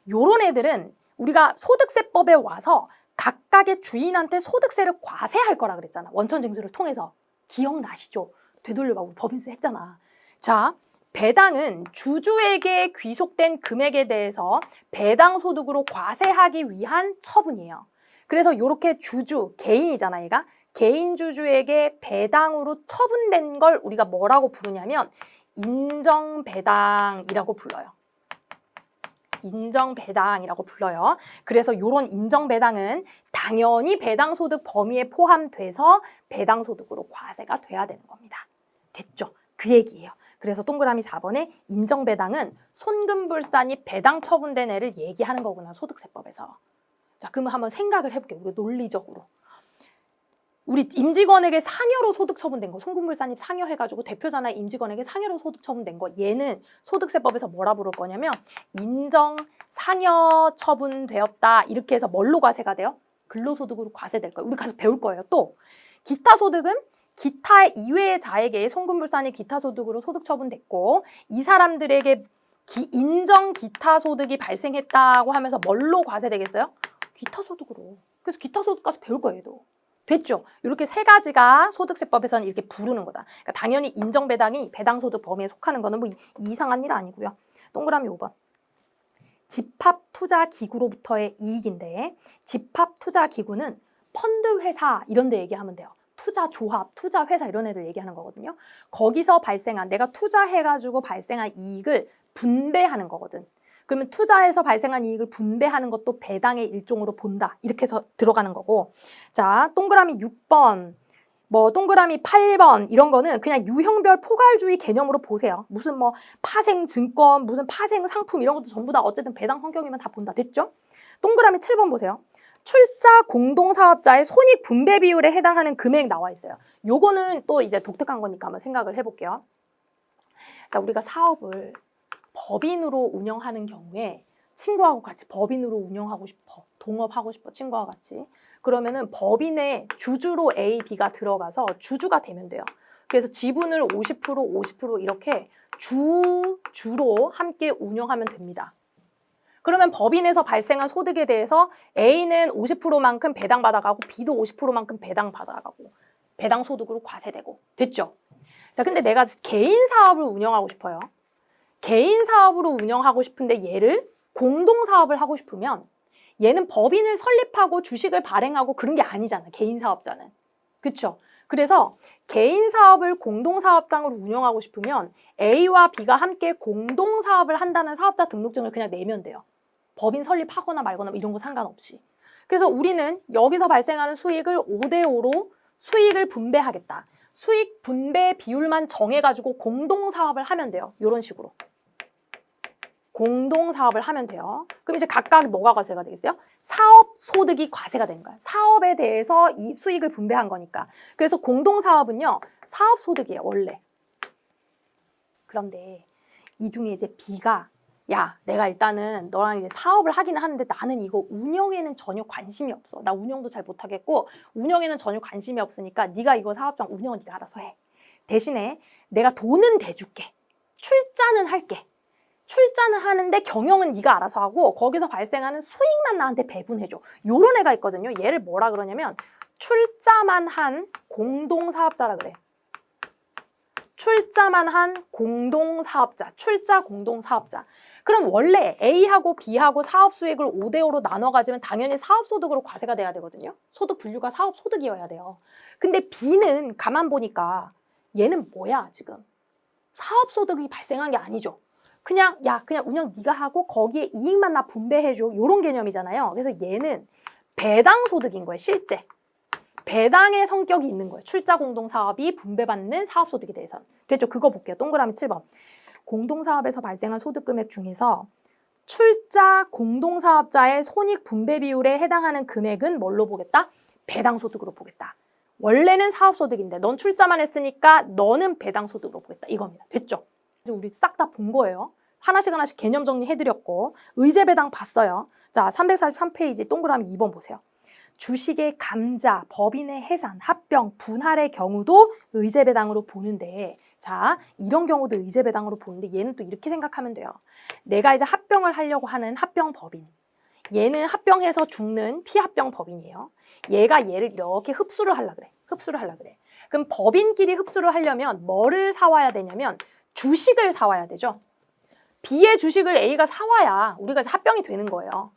요런 애들은 우리가 소득세법에 와서 각각의 주인한테 소득세를 과세할 거라 그랬잖아. 원천징수를 통해서. 기억나시죠? 되돌려봐. 우리 법인세 했잖아. 자, 배당은 주주에게 귀속된 금액에 대해서 배당 소득으로 과세하기 위한 처분이에요. 그래서 이렇게 주주, 개인이잖아 얘가. 개인 주주에게 배당으로 처분된 걸 우리가 뭐라고 부르냐면 인정배당이라고 불러요. 인정배당이라고 불러요. 그래서 이런 인정배당은 당연히 배당소득 범위에 포함돼서 배당소득으로 과세가 돼야 되는 겁니다. 됐죠? 그 얘기예요. 그래서 동그라미 4번에 인정배당은 손금불산이 배당 처분된 애를 얘기하는 거구나, 소득세법에서. 자, 그러면 한번 생각을 해볼게요. 우리 논리적으로. 우리 임직원에게 상여로 소득 처분된 거, 손금불산입 상여해가지고 대표자나 임직원에게 상여로 소득 처분된 거, 얘는 소득세법에서 뭐라 부를 거냐면 인정 상여 처분되었다. 이렇게 해서 뭘로 과세가 돼요? 근로소득으로 과세될 거예요. 우리 가서 배울 거예요. 또 기타 소득은 기타 이외의 자에게 손금불산이 기타 소득으로 소득 처분됐고 이 사람들에게 인정 기타 소득이 발생했다고 하면서 뭘로 과세되겠어요? 기타 소득으로. 그래서 기타 소득 가서 배울 거예요. 얘도. 됐죠? 이렇게 세 가지가 소득세법에서는 이렇게 부르는 거다. 그러니까 당연히 인정배당이 배당소득 범위에 속하는 거는 뭐 이상한 일 아니고요. 동그라미 5번. 집합투자기구로부터의 이익인데 집합투자기구는 펀드회사 이런 데 얘기하면 돼요. 투자조합, 투자회사 이런 애들 얘기하는 거거든요. 거기서 발생한, 내가 투자해가지고 발생한 이익을 분배하는 거거든. 그러면 투자해서 발생한 이익을 분배하는 것도 배당의 일종으로 본다. 이렇게 해서 들어가는 거고. 자, 동그라미 6번, 뭐 동그라미 8번 이런 거는 그냥 유형별 포괄주의 개념으로 보세요. 무슨 뭐 파생 증권, 무슨 파생 상품 이런 것도 전부 다 어쨌든 배당 성격이면 다 본다. 됐죠? 동그라미 7번 보세요. 출자 공동사업자의 손익 분배 비율에 해당하는 금액 나와 있어요. 요거는 또 이제 독특한 거니까 한번 생각을 해볼게요. 자, 우리가 사업을 법인으로 운영하는 경우에 친구하고 같이 법인으로 운영하고 싶어. 동업하고 싶어. 친구와 같이. 그러면은 법인의 주주로 A, B가 들어가서 주주가 되면 돼요. 그래서 지분을 50%, 50% 이렇게 주로 함께 운영하면 됩니다. 그러면 법인에서 발생한 소득에 대해서 A는 50%만큼 배당받아가고 B도 50%만큼 배당받아가고 배당 소득으로 과세되고. 됐죠? 자, 근데 내가 개인 사업을 운영하고 싶어요. 개인 사업으로 운영하고 싶은데 얘를 공동사업을 하고 싶으면 얘는 법인을 설립하고 주식을 발행하고 그런 게 아니잖아. 개인 사업자는. 그쵸? 그래서 개인 사업을 공동사업장으로 운영하고 싶으면 A와 B가 함께 공동사업을 한다는 사업자 등록증을 그냥 내면 돼요. 법인 설립하거나 말거나 이런 거 상관없이. 그래서 우리는 여기서 발생하는 수익을 5대5로 수익을 분배하겠다. 수익 분배 비율만 정해가지고 공동사업을 하면 돼요. 이런 식으로. 공동사업을 하면 돼요. 그럼 이제 각각 뭐가 과세가 되겠어요? 사업 소득이 과세가 되는 거야. 사업에 대해서 이 수익을 분배한 거니까. 그래서 공동사업은요, 사업 소득이에요, 원래. 그런데 이 중에 이제 B가 야, 내가 일단은 너랑 이제 사업을 하기는 하는데 나는 이거 운영에는 전혀 관심이 없어. 나 운영도 잘 못하겠고 운영에는 전혀 관심이 없으니까 네가 이거 사업장 운영은 네가 알아서 해. 대신에 내가 돈은 대줄게. 출자는 할게. 출자는 하는데 경영은 네가 알아서 하고 거기서 발생하는 수익만 나한테 배분해줘. 요런 애가 있거든요. 얘를 뭐라 그러냐면 출자만 한 공동사업자라 그래. 출자만 한 공동사업자, 출자 공동사업자. 그럼 원래 A하고 B하고 사업 수익을 5대5로 나눠 가지면 당연히 사업소득으로 과세가 돼야 되거든요. 소득 분류가 사업소득이어야 돼요. 근데 B는 가만 보니까 얘는 뭐야 지금? 사업소득이 발생한 게 아니죠. 그냥 그냥 운영 네가 하고 거기에 이익만 나 분배해줘. 요런 개념이잖아요. 그래서 얘는 배당소득인 거예요. 실제. 배당의 성격이 있는 거예요. 출자 공동사업이 분배받는 사업소득에 대해서는. 됐죠? 그거 볼게요. 동그라미 7번. 공동사업에서 발생한 소득금액 중에서 출자 공동사업자의 손익 분배 비율에 해당하는 금액은 뭘로 보겠다? 배당소득으로 보겠다. 원래는 사업소득인데 넌 출자만 했으니까 너는 배당소득으로 보겠다. 이겁니다. 됐죠? 이제 우리 싹 다 본 거예요. 하나씩 하나씩 개념 정리해드렸고 의제배당 봤어요. 자, 343페이지 동그라미 2번 보세요. 주식의 감자, 법인의 해산, 합병, 분할의 경우도 의제배당으로 보는데 자, 이런 경우도 의제배당으로 보는데 얘는 또 이렇게 생각하면 돼요. 내가 이제 합병을 하려고 하는 합병 법인. 얘는 합병해서 죽는 피합병 법인이에요. 얘가 얘를 이렇게 흡수를 하려고 그래. 흡수를 하려고 그래. 그럼 법인끼리 흡수를 하려면 뭐를 사와야 되냐면 주식을 사와야 되죠. B의 주식을 A가 사와야 우리가 이제 합병이 되는 거예요.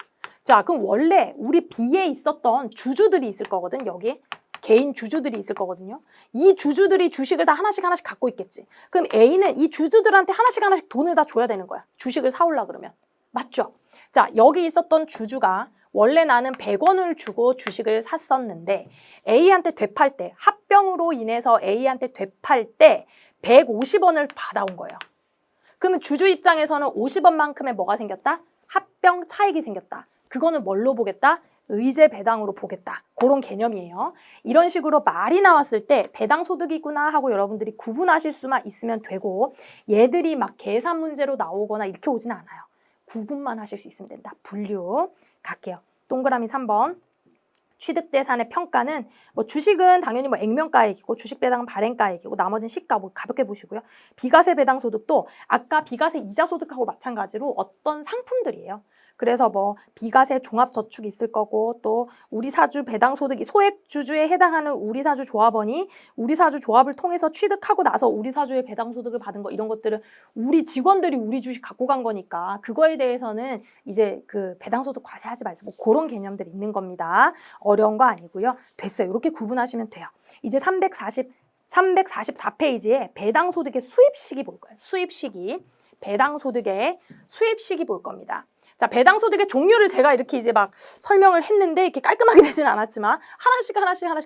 자, 그럼 원래 우리 B에 있었던 주주들이 있을 거거든, 여기. 개인 주주들이 있을 거거든요. 이 주주들이 주식을 다 하나씩 하나씩 갖고 있겠지. 그럼 A는 이 주주들한테 하나씩 하나씩 돈을 다 줘야 되는 거야. 주식을 사오려고 그러면. 맞죠? 자, 여기 있었던 주주가 원래 나는 100원을 주고 주식을 샀었는데 A한테 되팔 때, 합병으로 인해서 A한테 되팔 때 150원을 받아온 거예요. 그러면 주주 입장에서는 50원만큼의 뭐가 생겼다? 합병 차익이 생겼다. 그거는 뭘로 보겠다? 의제 배당으로 보겠다. 그런 개념이에요. 이런 식으로 말이 나왔을 때 배당 소득이구나 하고 여러분들이 구분하실 수만 있으면 되고 얘들이 막 계산 문제로 나오거나 이렇게 오지는 않아요. 구분만 하실 수 있으면 된다. 분류 갈게요. 동그라미 3번. 취득대산의 평가는 뭐 주식은 당연히 뭐 액면가액이고 주식 배당은 발행가액이고 나머지는 시가 뭐 가볍게 보시고요. 비과세 배당 소득도 아까 비과세 이자 소득하고 마찬가지로 어떤 상품들이에요. 그래서 뭐 비과세 종합저축이 있을 거고 또 우리사주 배당소득이 소액주주에 해당하는 우리사주 조합원이 우리사주 조합을 통해서 취득하고 나서 우리사주의 배당소득을 받은 거 이런 것들은 우리 직원들이 우리 주식 갖고 간 거니까 그거에 대해서는 이제 그 배당소득 과세하지 말자. 뭐 그런 개념들이 있는 겁니다. 어려운 거 아니고요. 됐어요. 이렇게 구분하시면 돼요. 이제 344페이지에 배당소득의 수입시기 볼 거예요. 수입시기. 배당소득의 수입시기 볼 겁니다. 자, 배당소득의 종류를 제가 이렇게 이제 막 설명을 했는데 이렇게 깔끔하게 되지는 않았지만 하나씩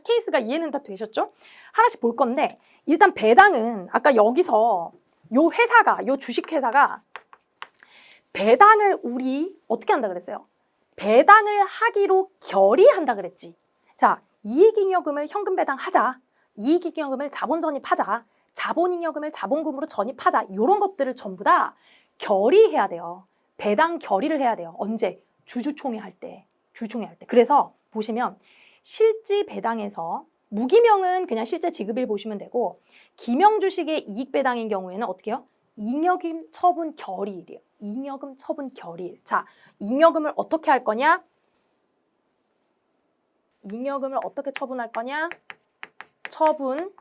케이스가 이해는 다 되셨죠? 하나씩 볼 건데 일단 배당은 아까 여기서 요 주식회사가 배당을 우리 어떻게 한다 그랬어요? 배당을 하기로 결의한다 그랬지. 자, 이익잉여금을 현금 배당하자. 이익잉여금을 자본 전입하자. 자본잉여금을 자본금으로 전입하자. 이런 것들을 전부 다 결의해야 돼요. 배당 결의를 해야 돼요. 언제? 주주총회 할 때. 그래서 보시면 실지 배당에서 무기명은 그냥 실제 지급일 보시면 되고 기명 주식의 이익 배당인 경우에는 어떻게 해요? 잉여금 처분 결의일이에요. 잉여금 처분 결의일. 자, 잉여금을 어떻게 할 거냐? 잉여금을 어떻게 처분할 거냐? 처분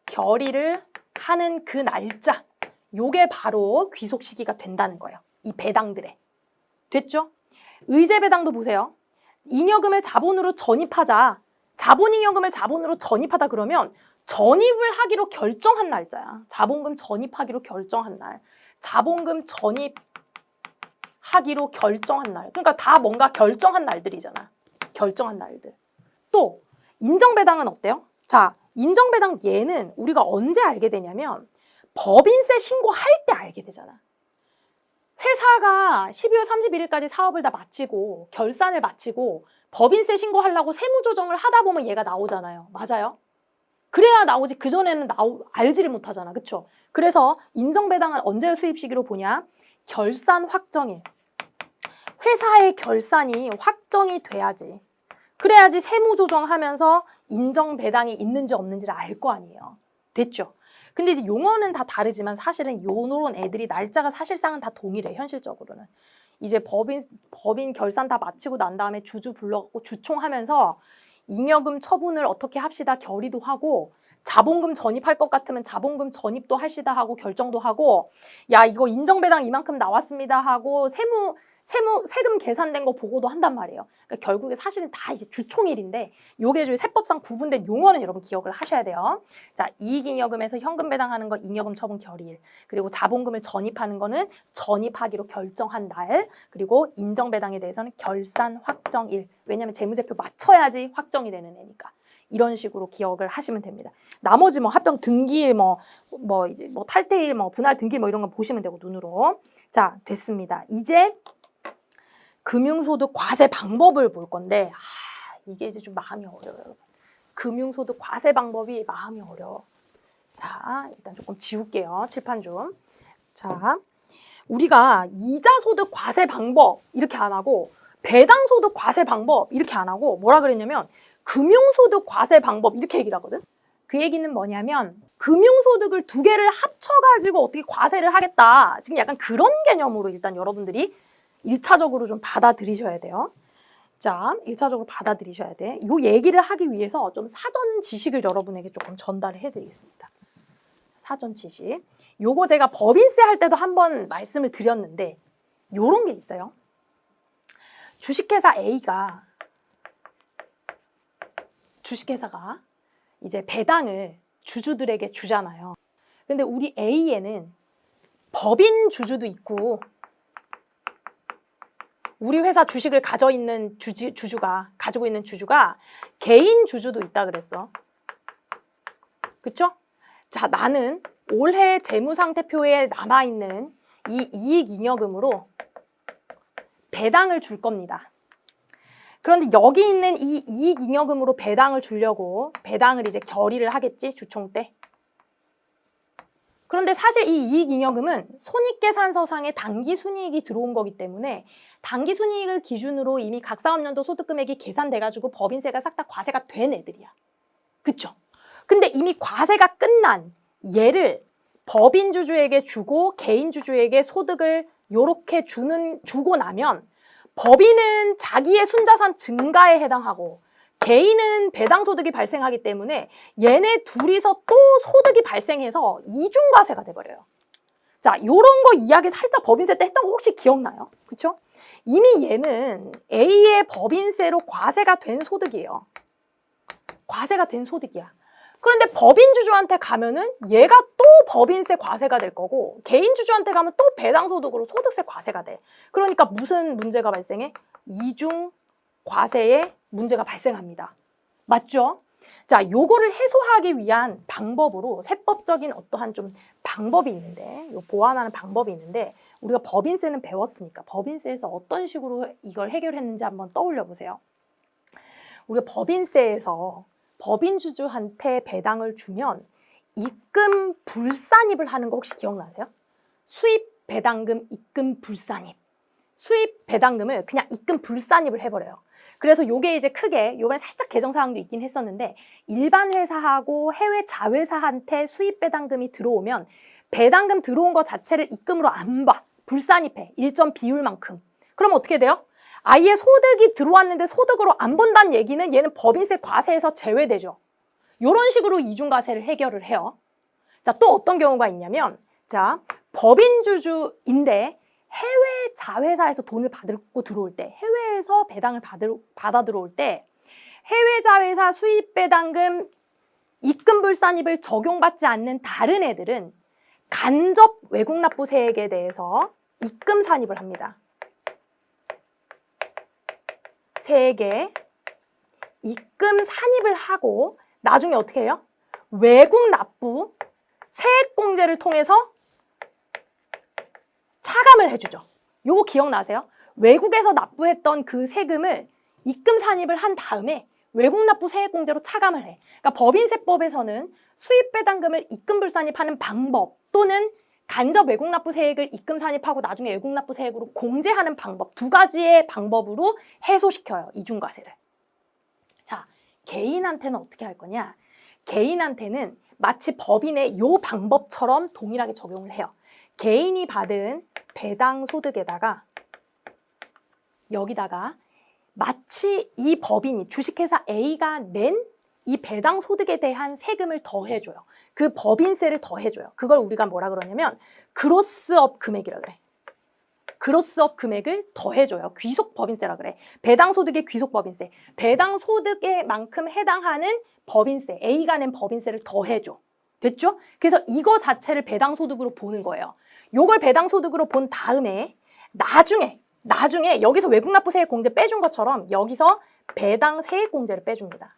결의를 하는 그 날짜. 요게 바로 귀속 시기가 된다는 거예요. 이 배당들에. 됐죠? 의제 배당도 보세요. 잉여금을 자본으로 전입하자. 자본잉여금을 자본으로 전입하다 그러면 전입을 하기로 결정한 날짜야. 자본금 전입하기로 결정한 날. 자본금 전입하기로 결정한 날. 그러니까 다 뭔가 결정한 날들이잖아. 결정한 날들. 또 인정배당은 어때요? 자, 인정배당 얘는 우리가 언제 알게 되냐면 법인세 신고할 때 알게 되잖아. 회사가 12월 31일까지 사업을 다 마치고 결산을 마치고 법인세 신고하려고 세무조정을 하다 보면 얘가 나오잖아요. 맞아요? 그래야 나오지 그전에는 알지를 못하잖아. 그쵸? 그래서 인정배당은 언제 수입 시기로 보냐? 결산 확정일. 회사의 결산이 확정이 돼야지. 그래야지 세무조정하면서 인정배당이 있는지 없는지를 알 거 아니에요. 됐죠? 근데 이제 용어는 다 다르지만 사실은 요런 애들이 날짜가 사실상은 다 동일해, 현실적으로는. 이제 법인 결산 다 마치고 난 다음에 주주 불러갖고 주총하면서 잉여금 처분을 어떻게 합시다 결의도 하고 자본금 전입할 것 같으면 자본금 전입도 하시다 하고 결정도 하고 야 이거 인정배당 이만큼 나왔습니다 하고 세금 계산된 거 보고도 한단 말이에요. 그러니까 결국에 사실은 다 이제 주총일인데 요게 저희 세법상 구분된 용어는 여러분 기억을 하셔야 돼요. 자, 이익잉여금에서 현금 배당하는 거 잉여금 처분 결의일. 그리고 자본금을 전입하는 거는 전입하기로 결정한 날. 그리고 인정배당에 대해서는 결산 확정일. 왜냐하면 재무제표 맞춰야지 확정이 되는 애니까. 이런 식으로 기억을 하시면 됩니다. 나머지 뭐 합병 등기일 이제 탈퇴일 분할 등기일 이런 거 보시면 되고 눈으로. 자, 됐습니다. 이제 금융소득 과세 방법을 볼 건데 이게 이제 좀 마음이 어려워요, 여러분. 금융소득 과세 방법이 마음이 어려워. 자, 일단 조금 지울게요. 칠판 좀. 자, 우리가 이자소득 과세 방법 이렇게 안 하고 배당소득 과세 방법 이렇게 안 하고 뭐라 그랬냐면 금융소득 과세 방법 이렇게 얘기를 하거든. 그 얘기는 뭐냐면 금융소득을 두 개를 합쳐가지고 어떻게 과세를 하겠다. 지금 약간 그런 개념으로 일단 여러분들이 1차적으로 좀 받아들이셔야 돼요. 자, 1차적으로 받아들이셔야 돼. 요 얘기를 하기 위해서 좀 사전 지식을 여러분에게 조금 전달을 해드리겠습니다. 사전 지식. 요거 제가 법인세 할 때도 한번 말씀을 드렸는데 요런 게 있어요. 주식회사가 이제 배당을 주주들에게 주잖아요. 근데 우리 A에는 법인 주주도 있고 우리 회사 주식을 가지고 있는 주주가 개인 주주도 있다 그랬어. 그쵸? 자, 나는 올해 재무상태표에 남아있는 이 이익잉여금으로 배당을 줄 겁니다. 그런데 여기 있는 이 이익잉여금으로 배당을 주려고 배당을 이제 결의를 하겠지, 주총 때. 그런데 사실 이 이익잉여금은 손익계산서상에 당기순이익이 들어온 거기 때문에 당기순이익을 기준으로 이미 각 사업연도 소득금액이 계산돼가지고 법인세가 싹 다 과세가 된 애들이야. 그쵸? 근데 이미 과세가 끝난 얘를 법인 주주에게 주고 개인 주주에게 소득을 요렇게 주고 나면 법인은 자기의 순자산 증가에 해당하고 개인은 배당소득이 발생하기 때문에 얘네 둘이서 또 소득이 발생해서 이중과세가 돼버려요. 자, 요런 거 이야기 살짝 법인세 때 했던 거 혹시 기억나요? 그쵸? 이미 얘는 A의 법인세로 과세가 된 소득이에요. 과세가 된 소득이야. 그런데 법인주주한테 가면은 얘가 또 법인세 과세가 될 거고 개인주주한테 가면 또 배당소득으로 소득세 과세가 돼. 그러니까 무슨 문제가 발생해? 이중 과세의 문제가 발생합니다. 맞죠? 자, 요거를 해소하기 위한 방법으로 세법적인 어떠한 좀 방법이 있는데 요 보완하는 방법이 있는데 우리가 법인세는 배웠으니까 법인세에서 어떤 식으로 이걸 해결했는지 한번 떠올려 보세요. 우리가 법인세에서 법인주주한테 배당을 주면 입금 불산입을 하는 거 혹시 기억나세요? 수입 배당금 입금 불산입. 수입 배당금을 그냥 입금 불산입을 해버려요. 그래서 요게 이제 크게 요번에 살짝 개정사항도 있긴 했었는데 일반 회사하고 해외 자회사한테 수입 배당금이 들어오면 배당금 들어온 거 자체를 입금으로 안 봐. 불산입해. 일정 비율만큼. 그럼 어떻게 돼요? 아예 소득이 들어왔는데 소득으로 안 본다는 얘기는 얘는 법인세 과세에서 제외되죠. 이런 식으로 이중과세를 해결을 해요. 자, 또 어떤 경우가 있냐면 자, 법인주주인데 해외 자회사에서 돈을 받고 들어올 때 해외에서 배당을 받아 들어올 때 해외 자회사 수입 배당금 입금 불산입을 적용받지 않는 다른 애들은 간접 외국 납부세액에 대해서 입금 산입을 합니다. 세액에 입금 산입을 하고 나중에 어떻게 해요? 외국 납부 세액공제를 통해서 차감을 해주죠. 요거 기억나세요? 외국에서 납부했던 그 세금을 입금 산입을 한 다음에 외국 납부 세액공제로 차감을 해. 그러니까 법인세법에서는 수입 배당금을 입금 불산입하는 방법 또는 간접 외국 납부 세액을 입금 산입하고 나중에 외국 납부 세액으로 공제하는 방법 두 가지의 방법으로 해소시켜요. 이중과세를. 자, 개인한테는 어떻게 할 거냐? 개인한테는 마치 법인의 요 방법처럼 동일하게 적용을 해요. 개인이 받은 배당 소득에다가 여기다가 마치 이 법인이 주식회사 A가 낸 이 배당 소득에 대한 세금을 더해줘요. 그 법인세를 더해줘요. 그걸 우리가 뭐라 그러냐면 그로스업 금액이라 그래. 그로스업 금액을 더해줘요. 귀속 법인세라 그래. 배당 소득의 귀속 법인세. 배당 소득에 만큼 해당하는 법인세. A가 낸 법인세를 더해줘. 됐죠? 그래서 이거 자체를 배당 소득으로 보는 거예요. 요걸 배당 소득으로 본 다음에 나중에 여기서 외국 납부 세액 공제 빼준 것처럼 여기서 배당 세액 공제를 빼줍니다.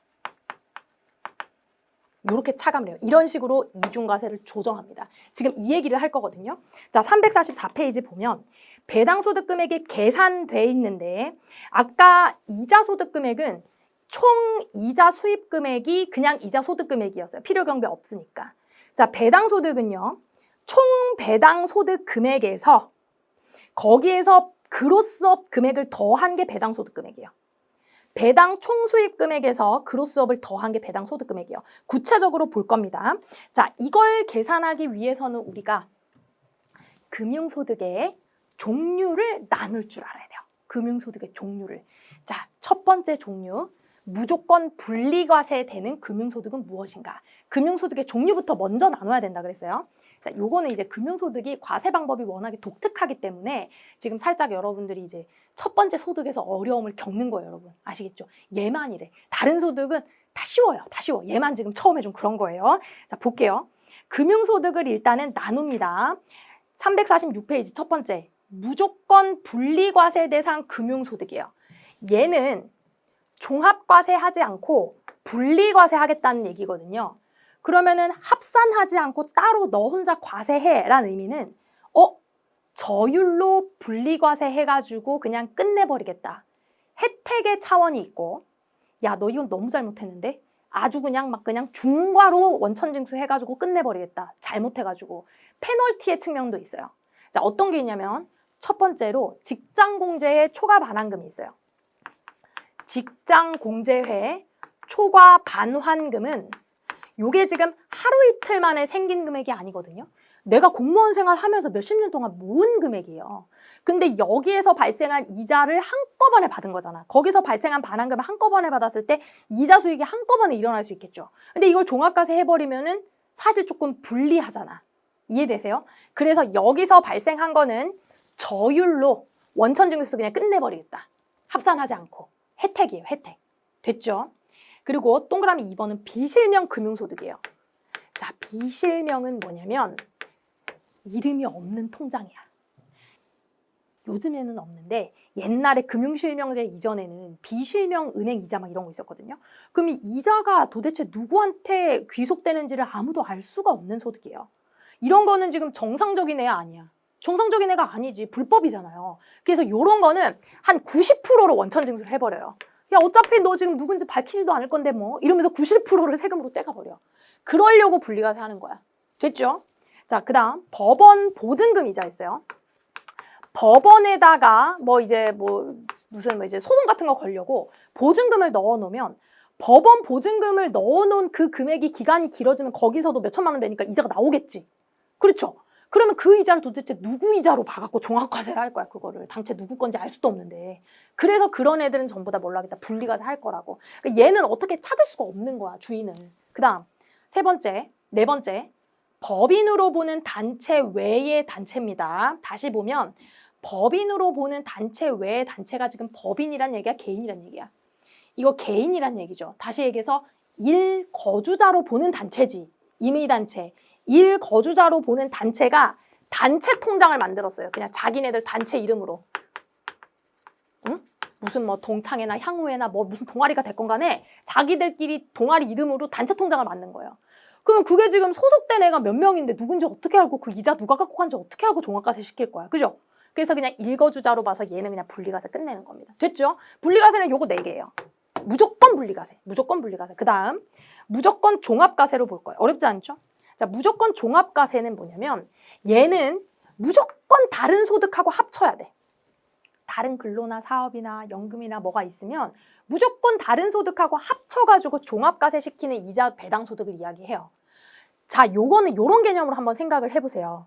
이렇게 차감을 해요. 이런 식으로 이중과세를 조정합니다. 지금 이 얘기를 할 거거든요. 자, 344페이지 보면 배당 소득 금액이 계산돼 있는데 아까 이자 소득 금액은 총 이자 수입 금액이 그냥 이자 소득 금액이었어요. 필요 경비 없으니까. 자, 배당 소득은요. 총 배당 소득 금액에서 거기에서 그로스업 금액을 더한 게 배당 소득 금액이에요. 배당 총수입 금액에서 그로스업을 더한 게 배당 소득 금액이에요. 구체적으로 볼 겁니다. 자, 이걸 계산하기 위해서는 우리가 금융소득의 종류를 나눌 줄 알아야 돼요. 금융소득의 종류를. 자, 첫 번째 종류. 무조건 분리과세되는 금융소득은 무엇인가? 금융소득의 종류부터 먼저 나눠야 된다 그랬어요. 자, 요거는 이제 금융소득이 과세 방법이 워낙에 독특하기 때문에 지금 살짝 여러분들이 이제 첫 번째 소득에서 어려움을 겪는 거예요, 여러분. 아시겠죠? 얘만이래. 다른 소득은 다 쉬워요. 다 쉬워. 얘만 지금 처음에 좀 그런 거예요. 자, 볼게요. 금융소득을 일단은 나눕니다. 346페이지 첫 번째. 무조건 분리과세 대상 금융소득이에요. 얘는 종합과세 하지 않고 분리과세 하겠다는 얘기거든요. 그러면은 합산하지 않고 따로 너 혼자 과세해 라는 의미는 저율로 분리과세 해가지고 그냥 끝내버리겠다. 혜택의 차원이 있고 야, 너 이건 너무 잘못했는데? 아주 그냥 중과로 원천징수 해가지고 끝내버리겠다. 잘못해가지고. 페널티의 측면도 있어요. 자, 어떤 게 있냐면 첫 번째로 직장공제회 초과 반환금이 있어요. 직장공제회 초과 반환금은 요게 지금 하루 이틀 만에 생긴 금액이 아니거든요. 내가 공무원 생활하면서 몇십 년 동안 모은 금액이에요. 근데 여기에서 발생한 이자를 한꺼번에 받은 거잖아. 거기서 발생한 반환금을 한꺼번에 받았을 때 이자 수익이 한꺼번에 일어날 수 있겠죠. 근데 이걸 종합과세 해버리면은 사실 조금 불리하잖아. 이해되세요? 그래서 여기서 발생한 거는 저율로 원천징수 그냥 끝내버리겠다. 합산하지 않고. 혜택이에요, 혜택. 됐죠? 그리고 동그라미 2번은 비실명 금융소득이에요. 자, 비실명은 뭐냐면 이름이 없는 통장이야. 요즘에는 없는데 옛날에 금융실명제 이전에는 비실명 은행 이자 막 이런 거 있었거든요. 그럼 이 이자가 도대체 누구한테 귀속되는지를 아무도 알 수가 없는 소득이에요. 이런 거는 지금 정상적인 애야 아니야. 정상적인 애가 아니지. 불법이잖아요. 그래서 이런 거는 한 90%로 원천징수를 해버려요. 야, 어차피 너 지금 누군지 밝히지도 않을 건데 뭐 이러면서 90%를 세금으로 떼가버려. 그러려고 분리과세 하는 거야. 됐죠? 자, 그 다음 법원 보증금 이자 있어요. 법원에다가 무슨 이제 소송 같은 거 걸려고 보증금을 넣어놓으면 법원 보증금을 넣어놓은 그 금액이 기간이 길어지면 거기서도 몇 천만 원 되니까 이자가 나오겠지. 그렇죠? 그러면 그 이자를 도대체 누구 이자로 봐갖고 종합과세를 할 거야, 그거를. 당최 누구 건지 알 수도 없는데. 그래서 그런 애들은 전부 다 뭘로 하겠다? 분리과세 할 거라고. 그러니까 얘는 어떻게 찾을 수가 없는 거야, 주인을. 그 다음, 네 번째. 법인으로 보는 단체 외의 단체입니다. 다시 보면 법인으로 보는 단체 외의 단체가 지금 법인이란 얘기야, 개인이란 얘기야? 이거 개인이란 얘기죠. 다시 얘기해서 일거주자로 보는 단체지. 임의단체. 일거주자로 보는 단체가 단체 통장을 만들었어요. 그냥 자기네들 단체 이름으로. 응? 무슨 뭐 동창회나 향후회나 뭐 무슨 동아리가 됐건 간에 자기들끼리 동아리 이름으로 단체 통장을 만든 거예요. 그러면 그게 지금 소속된 애가 몇 명인데 누군지 어떻게 알고 그 이자 누가 갖고 간지 어떻게 알고 종합과세 시킬 거야. 그죠? 그래서 그냥 일거주자로 봐서 얘는 그냥 분리과세 끝내는 겁니다. 됐죠? 분리과세는 요거 4개예요. 무조건 분리과세. 무조건 분리과세. 그 다음 무조건 종합과세로 볼 거예요. 어렵지 않죠? 자, 무조건 종합과세는 뭐냐면 얘는 무조건 다른 소득하고 합쳐야 돼. 다른 근로나 사업이나 연금이나 뭐가 있으면 무조건 다른 소득하고 합쳐가지고 종합과세 시키는 이자 배당 소득을 이야기해요. 자, 요거는 요런 개념으로 한번 생각을 해보세요.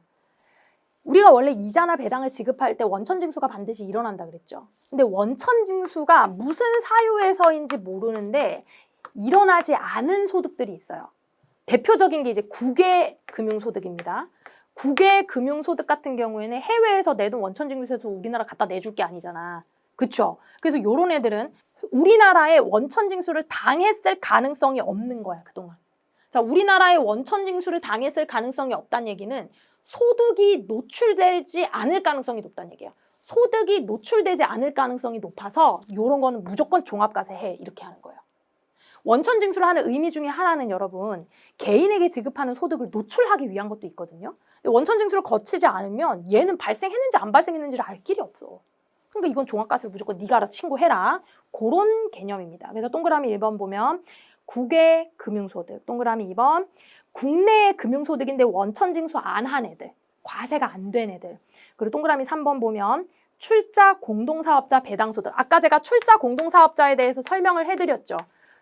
우리가 원래 이자나 배당을 지급할 때 원천징수가 반드시 일어난다 그랬죠. 근데 원천징수가 무슨 사유에서인지 모르는데 일어나지 않은 소득들이 있어요. 대표적인 게 이제 국외 금융소득입니다. 국외 금융소득 같은 경우에는 해외에서 내돈 원천징수해서 우리나라 갖다 내줄 게 아니잖아. 그쵸? 그래서 요런 애들은 우리나라에 원천징수를 당했을 가능성이 없는 거야, 그동안. 자, 우리나라에 원천징수를 당했을 가능성이 없다는 얘기는 소득이 노출되지 않을 가능성이 높다는 얘기예요. 소득이 노출되지 않을 가능성이 높아서 요런 거는 무조건 종합과세 해. 이렇게 하는 거예요. 원천징수를 하는 의미 중에 하나는 여러분 개인에게 지급하는 소득을 노출하기 위한 것도 있거든요. 원천징수를 거치지 않으면 얘는 발생했는지 안 발생했는지를 알 길이 없어. 그러니까 이건 종합과세를 무조건 네가 알아서 신고해라. 그런 개념입니다. 그래서 동그라미 1번 보면 국외 금융소득, 동그라미 2번 국내의 금융소득인데 원천징수 안 한 애들, 과세가 안 된 애들. 그리고 동그라미 3번 보면 출자 공동사업자 배당소득. 아까 제가 출자 공동사업자에 대해서 설명을 해드렸죠.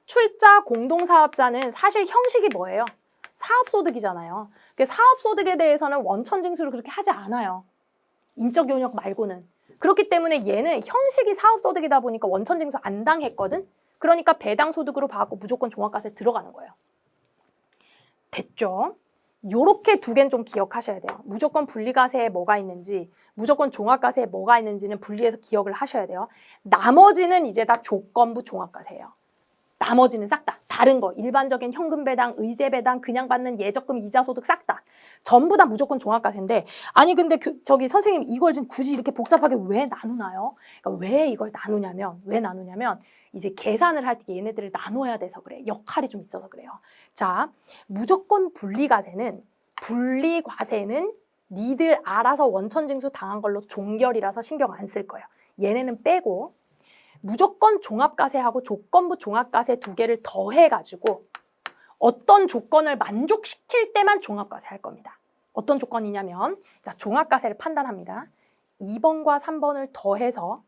출자 공동사업자는 사실 형식이 뭐예요? 사업소득이잖아요. 사업소득에 대해서는 원천징수를 그렇게 하지 않아요. 인적 요인력 말고는. 그렇기 때문에 얘는 형식이 사업소득이다 보니까 원천징수 안 당했거든? 그러니까 배당소득으로 봐갖고 무조건 종합과세에 들어가는 거예요. 됐죠? 요렇게 두 개는 좀 기억하셔야 돼요. 무조건 분리과세에 뭐가 있는지, 무조건 종합과세에 뭐가 있는지는 분리해서 기억을 하셔야 돼요. 나머지는 이제 다 조건부 종합과세예요. 나머지는 싹 다. 다른 거, 일반적인 현금 배당, 의제 배당, 그냥 받는 예적금, 이자 소득 싹 다. 전부 다 무조건 종합과세인데, 아니 근데 저기 선생님 이걸 지금 굳이 이렇게 복잡하게 왜 나누나요? 그러니까 왜 이걸 나누냐면 이제 계산을 할 때 얘네들을 나눠야 돼서 그래. 역할이 좀 있어서 그래요. 자, 무조건 분리과세는 니들 알아서 원천징수 당한 걸로 종결이라서 신경 안 쓸 거예요. 얘네는 빼고 무조건 종합과세하고 조건부 종합과세 두 개를 더해가지고 어떤 조건을 만족시킬 때만 종합과세 할 겁니다. 어떤 조건이냐면 자, 종합과세를 판단합니다. 2번과 3번을 더해서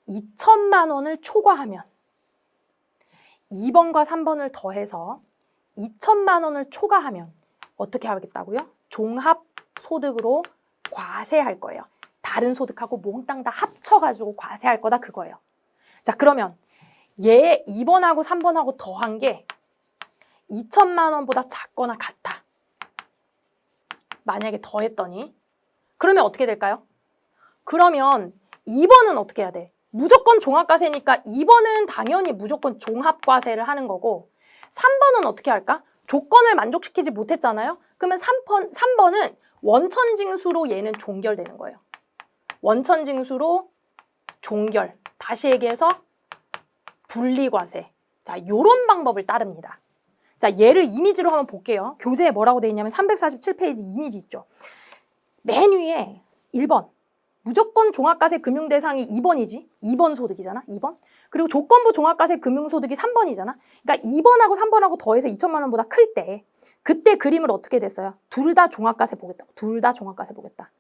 2천만 원을 초과하면 2번과 3번을 더해서 2천만 원을 초과하면 어떻게 하겠다고요? 종합소득으로 과세할 거예요. 다른 소득하고 몽땅 다 합쳐가지고 과세할 거다 그거예요. 자, 그러면 얘 2번하고 3번하고 더한 게 2천만 원보다 작거나 같아. 만약에 더했더니 그러면 어떻게 될까요? 그러면 2번은 어떻게 해야 돼? 무조건 종합과세니까 2번은 당연히 무조건 종합과세를 하는 거고 3번은 어떻게 할까? 조건을 만족시키지 못했잖아요? 그러면 3번은 원천징수로 얘는 종결되는 거예요. 원천징수로 종결. 다시 얘기해서 분리과세. 자, 요런 방법을 따릅니다. 자, 얘를 이미지로 한번 볼게요. 교재에 뭐라고 되어 있냐면 347페이지 이미지 있죠. 맨 위에 1번. 무조건 종합과세 금융 대상이 2번이지. 2번 소득이잖아. 2번. 그리고 조건부 종합과세 금융소득이 3번이잖아. 그러니까 2번하고 3번하고 더해서 2천만 원보다 클 때 그때 그림을 어떻게 됐어요? 둘 다 종합과세 보겠다고. 둘 다 종합과세 보겠다.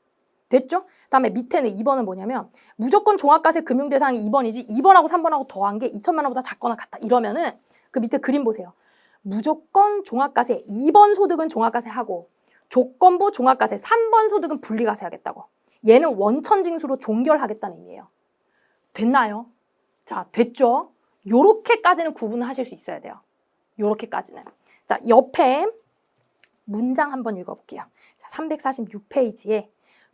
됐죠? 다음에 밑에는 2번은 뭐냐면 무조건 종합과세 금융 대상이 2번이지 2번하고 3번하고 더한 게 2천만 원보다 작거나 같다. 이러면은 그 밑에 그림 보세요. 무조건 종합과세 2번 소득은 종합과세 하고 조건부 종합과세 3번 소득은 분리과세 하겠다고. 얘는 원천징수로 종결하겠다는 의미예요. 됐나요? 자, 됐죠? 요렇게까지는 구분을 하실 수 있어야 돼요. 요렇게까지는. 자, 옆에 문장 한번 읽어볼게요. 자, 346페이지에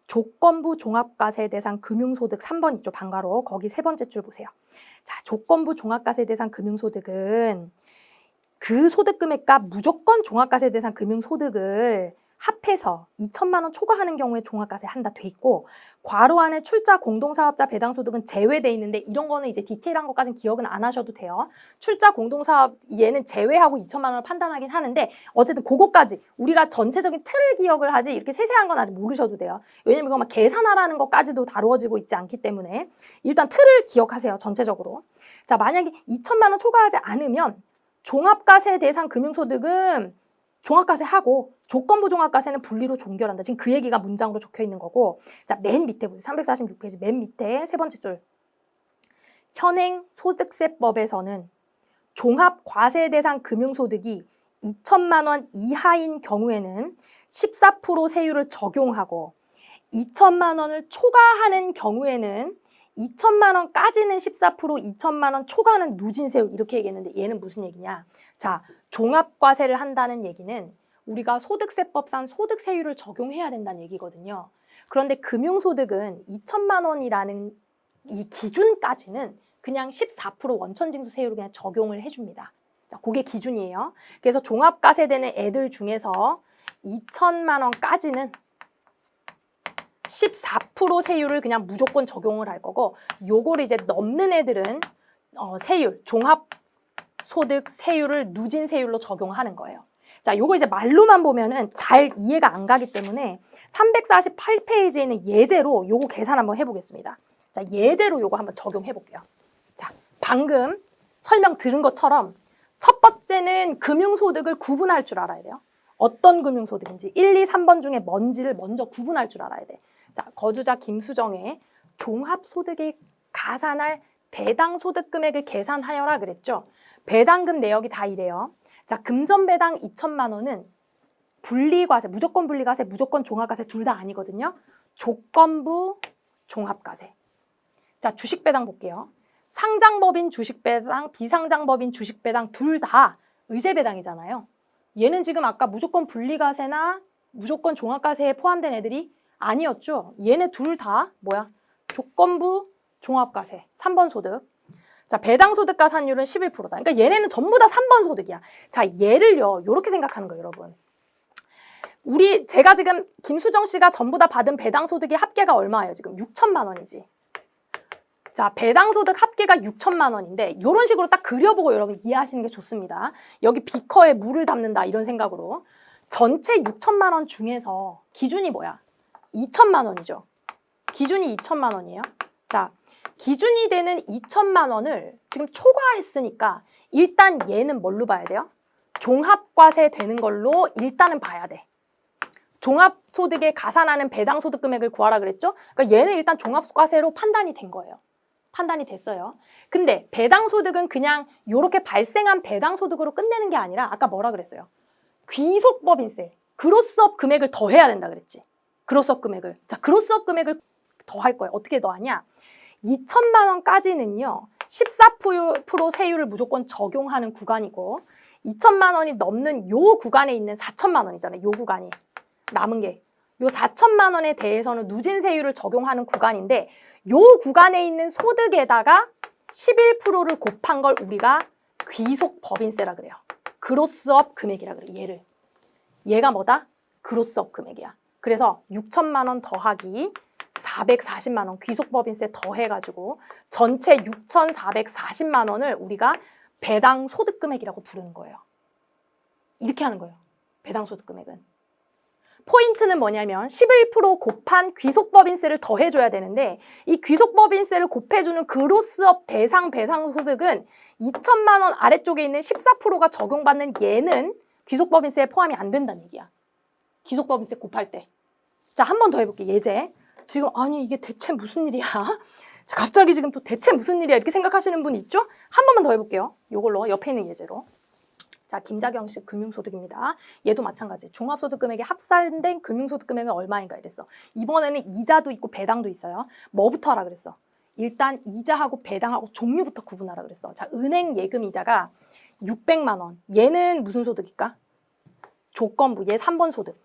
조건부 종합과세 대상 금융소득 3번 있죠. 방가로. 거기 세 번째 줄 보세요. 자, 조건부 종합과세 대상 금융소득은 그 소득 금액과 무조건 종합과세 대상 금융소득을 합해서 2천만 원 초과하는 경우에 종합과세 한다 돼 있고 괄호 안에 출자 공동사업자 배당소득은 제외돼 있는데 이런 거는 이제 디테일한 것까지는 기억은 안 하셔도 돼요. 출자 공동사업 얘는 제외하고 2천만 원을 판단하긴 하는데 어쨌든 그거까지 우리가 전체적인 틀을 기억을 하지 이렇게 세세한 건 아직 모르셔도 돼요. 왜냐면 이거 막 계산하라는 것까지도 다루어지고 있지 않기 때문에 일단 틀을 기억하세요. 전체적으로. 자, 만약에 2천만 원 초과하지 않으면 종합과세 대상 금융소득은 종합과세 하고 조건부 종합과세는 분리로 종결한다. 지금 그 얘기가 문장으로 적혀 있는 거고. 자, 맨 밑에 보세요. 346페이지 맨 밑에 세 번째 줄. 현행 소득세법에서는 종합과세 대상 금융소득이 2천만 원 이하인 경우에는 14% 세율을 적용하고 2천만 원을 초과하는 경우에는 2천만 원까지는 14%, 2천만 원 초과는 누진세율 이렇게 얘기했는데 얘는 무슨 얘기냐? 자, 종합과세를 한다는 얘기는 우리가 소득세법상 소득세율을 적용해야 된다는 얘기거든요. 그런데 금융소득은 2천만 원이라는 이 기준까지는 그냥 14% 원천징수세율을 그냥 적용을 해줍니다. 자, 그게 기준이에요. 그래서 종합과세 되는 애들 중에서 2천만 원까지는 14% 세율을 그냥 무조건 적용을 할 거고 요거를 이제 넘는 애들은 세율, 종합소득 세율을 누진 세율로 적용하는 거예요. 자, 요거 이제 말로만 보면은 잘 이해가 안 가기 때문에 348페이지에 있는 예제로 요거 계산 한번 해보겠습니다. 자, 예제로 요거 한번 적용해 볼게요. 자, 방금 설명 들은 것처럼 첫 번째는 금융소득을 구분할 줄 알아야 돼요. 어떤 금융소득인지 1, 2, 3번 중에 뭔지를 먼저 구분할 줄 알아야 돼. 자, 거주자 김수정의 종합소득에 가산할 배당소득 금액을 계산하여라 그랬죠. 배당금 내역이 다 이래요. 자, 금전배당 2천만 원은 분리과세, 무조건 분리과세, 무조건 종합과세 둘 다 아니거든요. 조건부 종합과세. 자, 주식배당 볼게요. 상장법인 주식배당, 비상장법인 주식배당 둘 다 의제배당이잖아요. 얘는 지금 아까 무조건 분리과세나 무조건 종합과세에 포함된 애들이 아니었죠. 얘네 둘 다 뭐야? 조건부 종합과세, 3번 소득. 자, 배당소득 가산율은 11%다. 그러니까 얘네는 전부 다 3번 소득이야. 자, 얘를요, 이렇게 생각하는 거예요, 여러분. 제가 지금 김수정 씨가 전부 다 받은 배당소득의 합계가 얼마예요? 지금 6천만 원이지. 자, 배당소득 합계가 6천만 원인데 이런 식으로 딱 그려보고 여러분 이해하시는 게 좋습니다. 여기 비커에 물을 담는다 이런 생각으로. 전체 6천만 원 중에서 기준이 뭐야? 2천만 원이죠. 기준이 2천만 원이에요. 자, 기준이 되는 2천만 원을 지금 초과했으니까 일단 얘는 뭘로 봐야 돼요? 종합과세 되는 걸로 일단은 봐야 돼. 종합소득에 가산하는 배당소득 금액을 구하라 그랬죠? 그러니까 얘는 일단 종합과세로 판단이 된 거예요. 판단이 됐어요. 근데 배당소득은 그냥 이렇게 발생한 배당소득으로 끝내는 게 아니라 아까 뭐라 그랬어요? 귀속법인세, 그로스업 금액을 더해야 된다 그랬지. 그로스업 금액을. 자, 그로스업 금액을 더할 거예요. 어떻게 더하냐? 2천만 원까지는요. 14% 세율을 무조건 적용하는 구간이고 2천만 원이 넘는 요 구간에 있는 4천만 원이잖아요. 요 구간이. 남은 게. 요 4천만 원에 대해서는 누진세율을 적용하는 구간인데 요 구간에 있는 소득에다가 11%를 곱한 걸 우리가 귀속법인세라 그래요. 그로스업 금액이라 그래요. 얘를. 얘가 뭐다? 그로스업 금액이야. 그래서 6천만 원 더하기 440만 원 귀속법인세 더해가지고 전체 6,440만 원을 우리가 배당소득금액이라고 부르는 거예요. 이렇게 하는 거예요. 배당소득금액은. 포인트는 뭐냐면 11% 곱한 귀속법인세를 더해줘야 되는데 이 귀속법인세를 곱해주는 그로스업 대상 배당소득은 2천만 원 아래쪽에 있는 14%가 적용받는 얘는 귀속법인세에 포함이 안 된다는 얘기야. 귀속법인세 곱할 때. 자, 한 번 더 해볼게. 예제. 지금 아니 이게 대체 무슨 일이야? 자, 갑자기 지금 또 대체 무슨 일이야? 이렇게 생각하시는 분 있죠? 한 번만 더 해볼게요. 이걸로 옆에 있는 예제로. 자, 김자경식 금융소득입니다. 얘도 마찬가지. 종합소득 금액에 합산된 금융소득 금액은 얼마인가 이랬어. 이번에는 이자도 있고 배당도 있어요. 뭐부터 하라 그랬어? 일단 이자하고 배당하고 종류부터 구분하라 그랬어. 자, 은행 예금 이자가 600만 원. 얘는 무슨 소득일까? 조건부. 얘 3번 소득.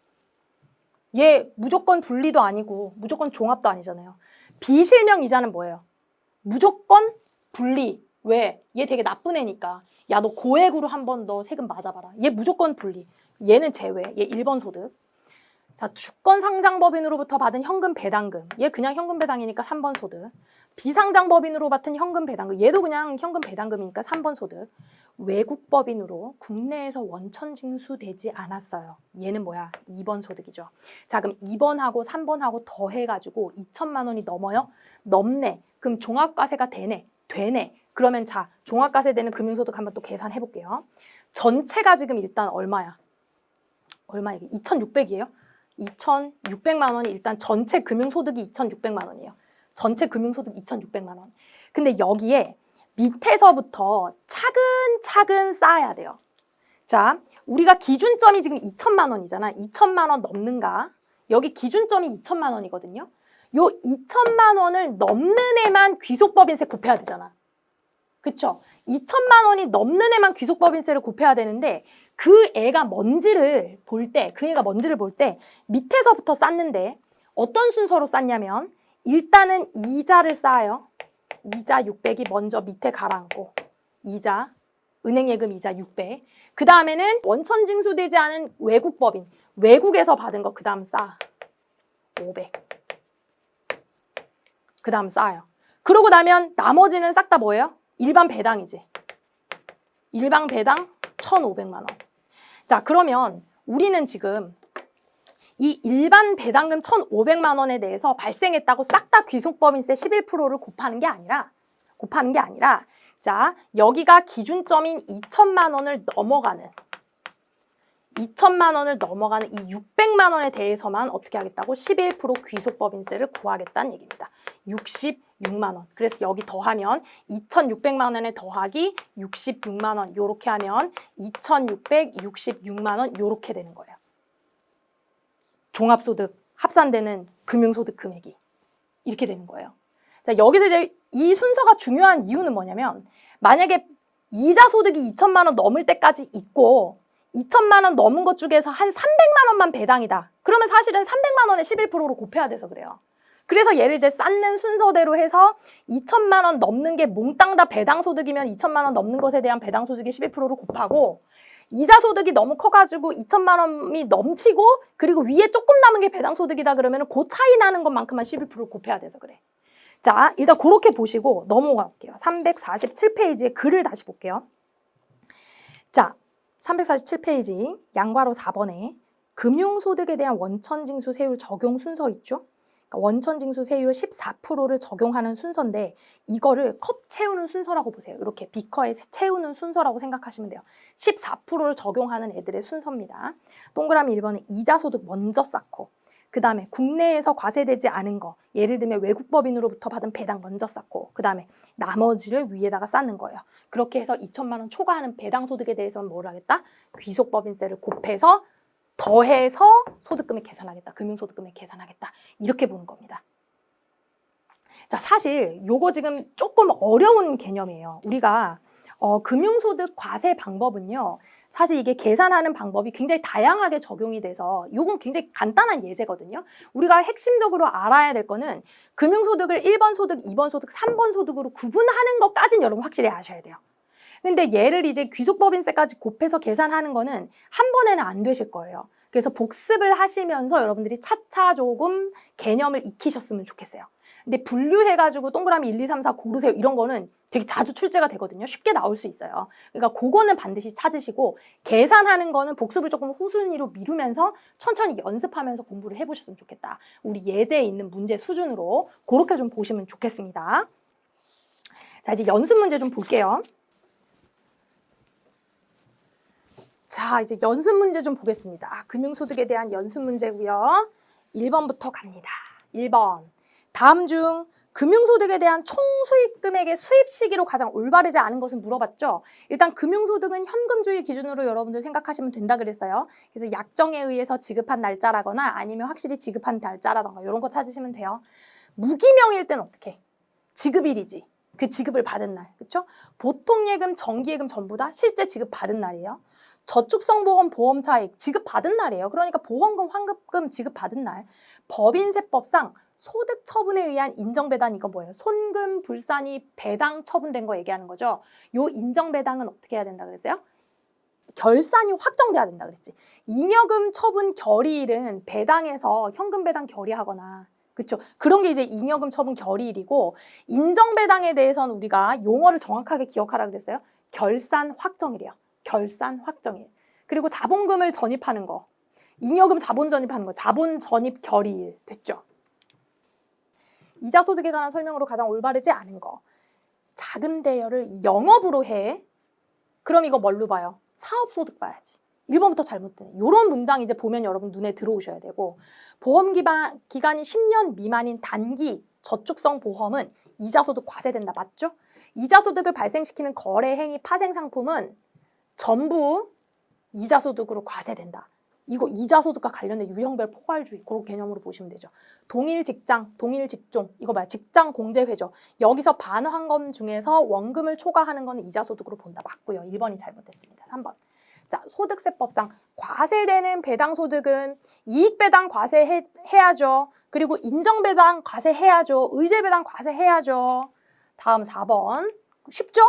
얘 무조건 분리도 아니고 무조건 종합도 아니잖아요. 비실명 이자는 뭐예요? 무조건 분리. 왜? 얘 되게 나쁜 애니까. 야, 너 고액으로 한 번 너 세금 맞아봐라. 얘 무조건 분리. 얘는 제외. 얘 1번 소득. 자, 주권상장법인으로부터 받은 현금 배당금. 얘 그냥 현금 배당이니까 3번 소득. 비상장법인으로 받은 현금 배당금. 얘도 그냥 현금 배당금이니까 3번 소득. 외국법인으로 국내에서 원천 징수되지 않았어요. 얘는 뭐야? 2번 소득이죠. 자, 그럼 2번하고 3번하고 더해가지고 2천만 원이 넘어요? 넘네. 그럼 종합과세가 되네. 되네. 그러면 자, 종합과세 되는 금융소득 한번 또 계산해 볼게요. 전체가 지금 일단 얼마야? 얼마 이게? 2,600이에요? 2,600만 원이 일단 전체 금융소득이 2,600만 원이에요. 전체 금융소득 2,600만 원. 근데 여기에 밑에서부터 차근차근 쌓아야 돼요. 자, 우리가 기준점이 지금 2천만 원이잖아. 2천만 원 넘는가? 여기 기준점이 2천만 원이거든요. 요 2천만 원을 넘는 애만 귀속법인세 곱해야 되잖아. 그쵸? 2천만 원이 넘는 애만 귀속법인세를 곱해야 되는데 그 애가 뭔지를 볼 때, 밑에서부터 쌓는데 어떤 순서로 쌓냐면 일단은 이자를 쌓아요. 이자 600이 먼저 밑에 가라앉고 이자, 은행예금 이자 600. 그 다음에는 원천징수되지 않은 외국법인, 외국에서 받은 거 그 다음 쌓아. 500. 그 다음 쌓아요. 그러고 나면 나머지는 싹 다 뭐예요? 일반 배당이지. 일반 배당 1,500만 원. 자, 그러면 우리는 지금 이 일반 배당금 1,500만 원에 대해서 발생했다고 싹 다 귀속법인세 11%를 곱하는 게 아니라 자, 여기가 기준점인 2천만 원을 넘어가는 2천만 원을 넘어가는 이 600만 원에 대해서만 어떻게 하겠다고? 11% 귀속법인세를 구하겠다는 얘기입니다. 66만 원. 그래서 여기 더하면 2,600만 원에 더하기 66만 원. 요렇게 하면 2,666만 원 요렇게 되는 거예요. 종합소득 합산되는 금융소득 금액이 이렇게 되는 거예요. 자, 여기서 이제 이 순서가 중요한 이유는 뭐냐면 만약에 이자 소득이 2천만 원 넘을 때까지 있고 2천만 원 넘은 것 중에서 한 300만 원만 배당이다. 그러면 사실은 300만 원에 11%로 곱해야 돼서 그래요. 그래서 얘를 이제 쌓는 순서대로 해서 2천만 원 넘는 게 몽땅 다 배당 소득이면 2천만 원 넘는 것에 대한 배당 소득이 11%로 곱하고 이자 소득이 너무 커가지고 2천만 원이 넘치고 그리고 위에 조금 남은 게 배당 소득이다 그러면 그 차이 나는 것만큼만 11%를 곱해야 돼서 그래. 자, 일단 그렇게 보시고 넘어가 볼게요. 347페이지에 글을 다시 볼게요. 자, 347페이지 양괄호 4번에 금융소득에 대한 원천징수 세율 적용 순서 있죠? 그러니까 원천징수 세율 14%를 적용하는 순서인데 이거를 컵 채우는 순서라고 보세요. 이렇게 비커에 채우는 순서라고 생각하시면 돼요. 14%를 적용하는 애들의 순서입니다. 동그라미 1번은 이자소득 먼저 쌓고 그 다음에 국내에서 과세되지 않은 거 예를 들면 외국법인으로부터 받은 배당 먼저 쌓고 그 다음에 나머지를 위에다가 쌓는 거예요. 그렇게 해서 2천만 원 초과하는 배당 소득에 대해서는 뭘 하겠다? 귀속법인세를 곱해서 더해서 소득금액 계산하겠다. 금융소득금액 계산하겠다. 이렇게 보는 겁니다. 자, 사실 요거 지금 조금 어려운 개념이에요. 우리가 금융소득 과세 방법은요. 사실 이게 계산하는 방법이 굉장히 다양하게 적용이 돼서 요건 굉장히 간단한 예제거든요. 우리가 핵심적으로 알아야 될 거는 금융소득을 1번 소득, 2번 소득, 3번 소득으로 구분하는 것까지는 여러분 확실히 아셔야 돼요. 근데 얘를 이제 귀속법인세까지 곱해서 계산하는 거는 한 번에는 안 되실 거예요. 그래서 복습을 하시면서 여러분들이 차차 조금 개념을 익히셨으면 좋겠어요. 근데 분류해가지고 동그라미 1, 2, 3, 4 고르세요. 이런 거는 되게 자주 출제가 되거든요. 쉽게 나올 수 있어요. 그러니까 그거는 반드시 찾으시고 계산하는 거는 복습을 조금 후순위로 미루면서 천천히 연습하면서 공부를 해보셨으면 좋겠다. 우리 예제에 있는 문제 수준으로 그렇게 좀 보시면 좋겠습니다. 자, 이제 연습 문제 좀 볼게요. 자, 이제 연습 문제 좀 보겠습니다. 금융소득에 대한 연습 문제고요. 1번부터 갑니다. 1번. 다음 중 금융소득에 대한 총수입 금액의 수입 시기로 가장 올바르지 않은 것은 물어봤죠. 일단 금융소득은 현금주의 기준으로 여러분들 생각하시면 된다 그랬어요. 그래서 약정에 의해서 지급한 날짜라거나 아니면 확실히 지급한 날짜라던가 이런 거 찾으시면 돼요. 무기명일 때는 어떻게? 지급일이지. 그 지급을 받은 날. 그렇죠? 보통예금, 정기예금 전부 다 실제 지급받은 날이에요. 저축성보험 보험차익 지급받은 날이에요. 그러니까 보험금, 환급금 지급받은 날. 법인세법상 소득 처분에 의한 인정배당 이거 뭐예요? 손금, 불산이 배당 처분된 거 얘기하는 거죠. 요 인정배당은 어떻게 해야 된다 그랬어요? 결산이 확정돼야 된다 그랬지. 잉여금 처분 결의일은 배당에서 현금 배당 결의하거나 그렇죠. 그런 게 이제 잉여금 처분 결의일이고 인정배당에 대해서는 우리가 용어를 정확하게 기억하라 그랬어요. 결산 확정일이에요. 결산 확정일. 그리고 자본금을 전입하는 거. 잉여금 자본 전입하는 거. 자본 전입 결의일. 됐죠? 이자 소득에 관한 설명으로 가장 올바르지 않은 거. 자금 대여를 영업으로 해. 그럼 이거 뭘로 봐요? 사업소득 봐야지. 1번부터 잘못되네. 이런 문장 이제 보면 여러분 눈에 들어오셔야 되고 보험 기간이 10년 미만인 단기 저축성 보험은 이자소득 과세된다. 맞죠? 이자소득을 발생시키는 거래 행위 파생 상품은 전부 이자소득으로 과세된다. 이거 이자소득과 관련된 유형별 포괄주의 그런 개념으로 보시면 되죠. 동일 직장, 동일 직종 이거 뭐야? 직장 공제회죠. 여기서 반환금 중에서 원금을 초과하는 건 이자소득으로 본다. 맞고요. 1번이 잘못됐습니다. 3번. 자, 소득세법상 과세되는 배당소득은 이익배당 과세해야죠. 그리고 인정배당 과세해야죠. 의제배당 과세해야죠. 다음 4번. 쉽죠?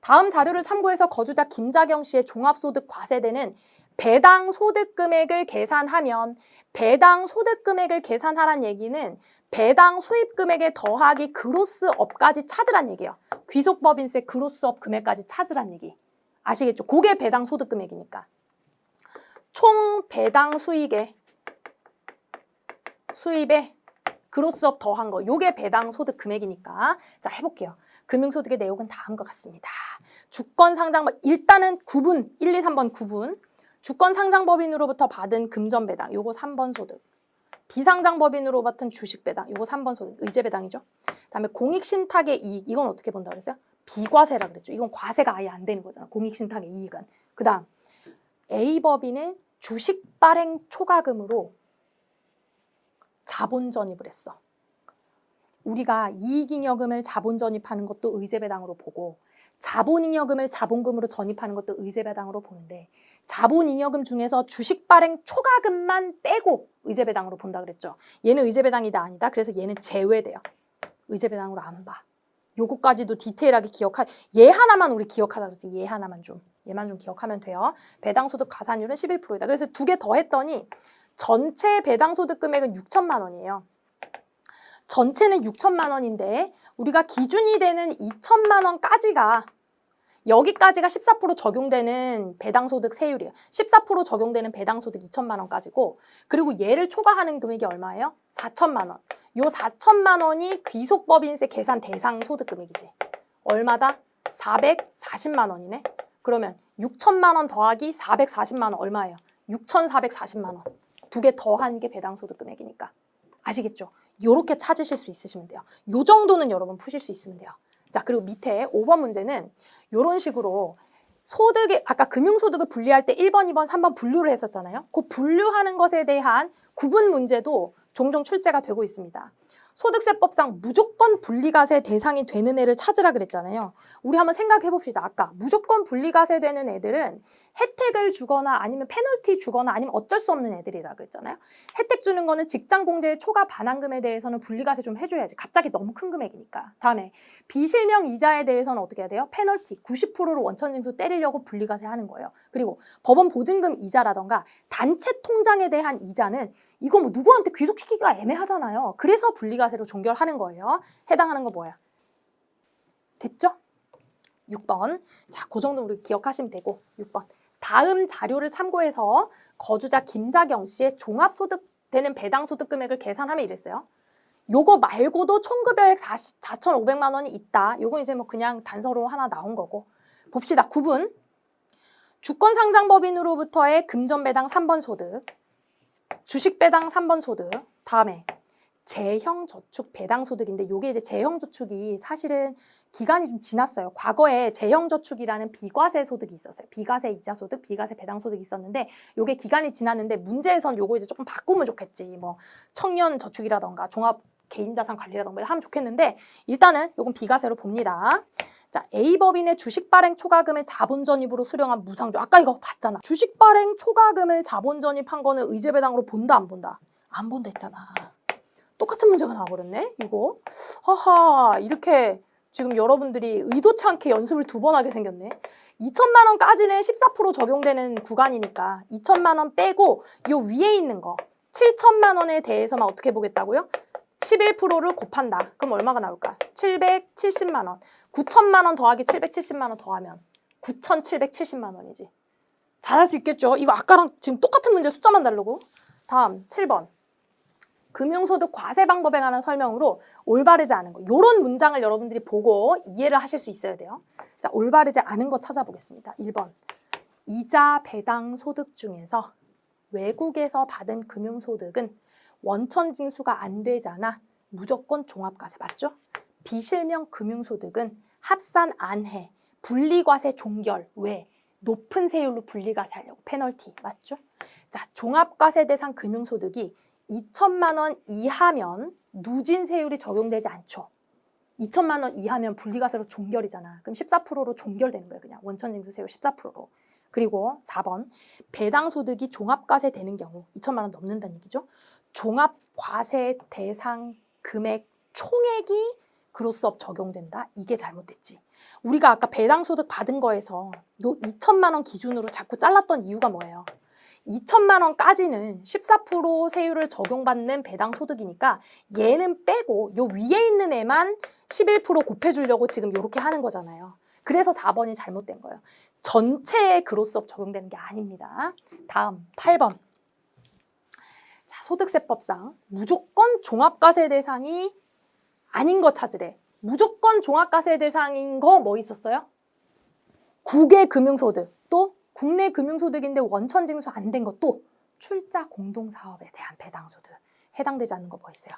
다음 자료를 참고해서 거주자 김자경 씨의 종합소득 과세되는 배당 소득 금액을 계산하면 배당 소득 금액을 계산하란 얘기는 배당 수입 금액에 더하기 그로스업까지 찾으란 얘기예요. 귀속법인세 그로스업 금액까지 찾으란 얘기. 아시겠죠? 그게 배당 소득 금액이니까. 총 배당 수입에 그로스업 더한 거. 요게 배당 소득 금액이니까. 자, 해볼게요. 금융소득의 내용은 다음과 같습니다. 주권 상장 일단은 구분 1, 2, 3번 구분. 주권상장법인으로부터 받은 금전배당, 요거 3번 소득. 비상장법인으로 받은 주식배당, 요거 3번 소득, 의제배당이죠. 그다음에 공익신탁의 이익, 이건 어떻게 본다고 그랬어요? 비과세라 그랬죠. 이건 과세가 아예 안 되는 거잖아. 공익신탁의 이익은. 그다음 A법인의 주식 발행 초과금으로 자본 전입을 했어. 우리가 이익잉여금을 자본 전입하는 것도 의제배당으로 보고 자본잉여금을 자본금으로 전입하는 것도 의제배당으로 보는데 자본잉여금 중에서 주식 발행 초과금만 떼고 의제배당으로 본다 그랬죠. 얘는 의제배당이다 아니다. 그래서 얘는 제외돼요. 의제배당으로 안 봐. 요거까지도 디테일하게 얘 하나만 우리 기억하자 그랬지. 얘 하나만 좀. 얘만 좀 기억하면 돼요. 배당소득 가산율은 11%이다. 그래서 두 개 더 했더니 전체 배당소득 금액은 6천만 원이에요. 전체는 6천만 원인데 우리가 기준이 되는 2천만 원까지가 여기까지가 14% 적용되는 배당소득 세율이에요. 14% 적용되는 배당소득 2천만 원까지고 그리고 얘를 초과하는 금액이 얼마예요? 4천만 원. 요 4천만 원이 귀속법인세 계산 대상 소득 금액이지. 얼마다? 440만 원이네. 그러면 6천만 원 더하기 440만 원 얼마예요? 6,440만 원. 두 개 더한 게 배당소득 금액이니까. 아시겠죠? 요렇게 찾으실 수 있으시면 돼요. 요 정도는 여러분 푸실 수 있으면 돼요. 자, 그리고 밑에 5번 문제는 요런 식으로 소득의 아까 금융소득을 분리할 때 1번, 2번, 3번 분류를 했었잖아요. 그 분류하는 것에 대한 구분 문제도 종종 출제가 되고 있습니다. 소득세법상 무조건 분리과세 대상이 되는 애를 찾으라 그랬잖아요. 우리 한번 생각해 봅시다. 아까 무조건 분리과세 되는 애들은 혜택을 주거나 아니면 페널티 주거나 아니면 어쩔 수 없는 애들이라 그랬잖아요. 혜택 주는 거는 직장공제의 초과 반환금에 대해서는 분리과세 좀 해줘야지. 갑자기 너무 큰 금액이니까. 다음에 비실명 이자에 대해서는 어떻게 해야 돼요? 페널티 90%로 원천징수 때리려고 분리과세 하는 거예요. 그리고 법원 보증금 이자라던가 단체 통장에 대한 이자는 이거 뭐 누구한테 귀속시키기가 애매하잖아요. 그래서 분리과세로 종결하는 거예요. 해당하는 거 뭐야? 됐죠? 6번. 자, 그 정도 우리 기억하시면 되고 6번. 다음 자료를 참고해서 거주자 김자경 씨의 종합소득 되는 배당소득 금액을 계산하면 이랬어요. 요거 말고도 총급여액 4,500만 원이 있다. 요건 이제 뭐 그냥 단서로 하나 나온 거고. 봅시다. 9분. 주권상장법인으로부터의 금전배당 3번 소득. 주식배당 3번 소득. 다음에 재형저축 배당소득인데 요게 이제 재형저축이 사실은 기간이 좀 지났어요. 과거에 재형저축이라는 비과세 소득이 있었어요. 비과세 이자소득, 비과세 배당소득이 있었는데 요게 기간이 지났는데 문제에선 요거 이제 조금 바꾸면 좋겠지. 뭐 청년저축이라던가 종합 개인자산관리라던가 하면 좋겠는데 일단은 요건 비과세로 봅니다. 자, A법인의 주식발행 초과금을 자본전입으로 수령한 무상조. 아까 이거 봤잖아. 주식발행 초과금을 자본전입한 거는 의제배당으로 본다 안 본다? 안 본다 했잖아. 똑같은 문제가 나와버렸네 이거. 하하, 이렇게 지금 여러분들이 의도치 않게 연습을 2번 하게 생겼네. 2천만 원까지는 14% 적용되는 구간이니까 2천만 원 빼고 요 위에 있는 거 7천만 원에 대해서만 어떻게 보겠다고요? 11%를 곱한다. 그럼 얼마가 나올까? 770만 원. 9천만 원 더하기 770만 원 더하면 9,770만 원이지. 잘할 수 있겠죠? 이거 아까랑 지금 똑같은 문제 숫자만 다르고. 다음 7번. 금융소득 과세 방법에 관한 설명으로 올바르지 않은 거. 이런 문장을 여러분들이 보고 이해를 하실 수 있어야 돼요. 자, 올바르지 않은 거 찾아보겠습니다. 1번. 이자 배당 소득 중에서 외국에서 받은 금융소득은 원천징수가 안 되잖아. 무조건 종합과세 맞죠? 비실명 금융소득은 합산 안 해. 분리과세 종결. 왜? 높은 세율로 분리과세 하려고. 페널티 맞죠? 자, 종합과세 대상 금융소득이 2천만 원 이하면 누진 세율이 적용되지 않죠. 2천만 원 이하면 분리과세로 종결이잖아. 그럼 14%로 종결되는 거예요. 그냥 원천징수 세율 14%로. 그리고 4번 배당소득이 종합과세 되는 경우 2천만 원 넘는다는 얘기죠. 종합과세 대상 금액 총액이 그로스업 적용된다. 이게 잘못됐지. 우리가 아까 배당소득 받은 거에서 요 2천만 원 기준으로 자꾸 잘랐던 이유가 뭐예요? 2천만 원까지는 14% 세율을 적용받는 배당소득이니까 얘는 빼고 요 위에 있는 애만 11% 곱해주려고 지금 이렇게 하는 거잖아요. 그래서 4번이 잘못된 거예요. 전체에 그로스업 적용되는 게 아닙니다. 다음 8번. 자, 소득세법상 무조건 종합과세 대상이 아닌 거 찾으래. 무조건 종합과세 대상인 거 뭐 있었어요? 국외 금융소득 또 국내 금융소득인데 원천징수 안 된 것도 출자 공동사업에 대한 배당소득 해당되지 않는 거 뭐 있어요?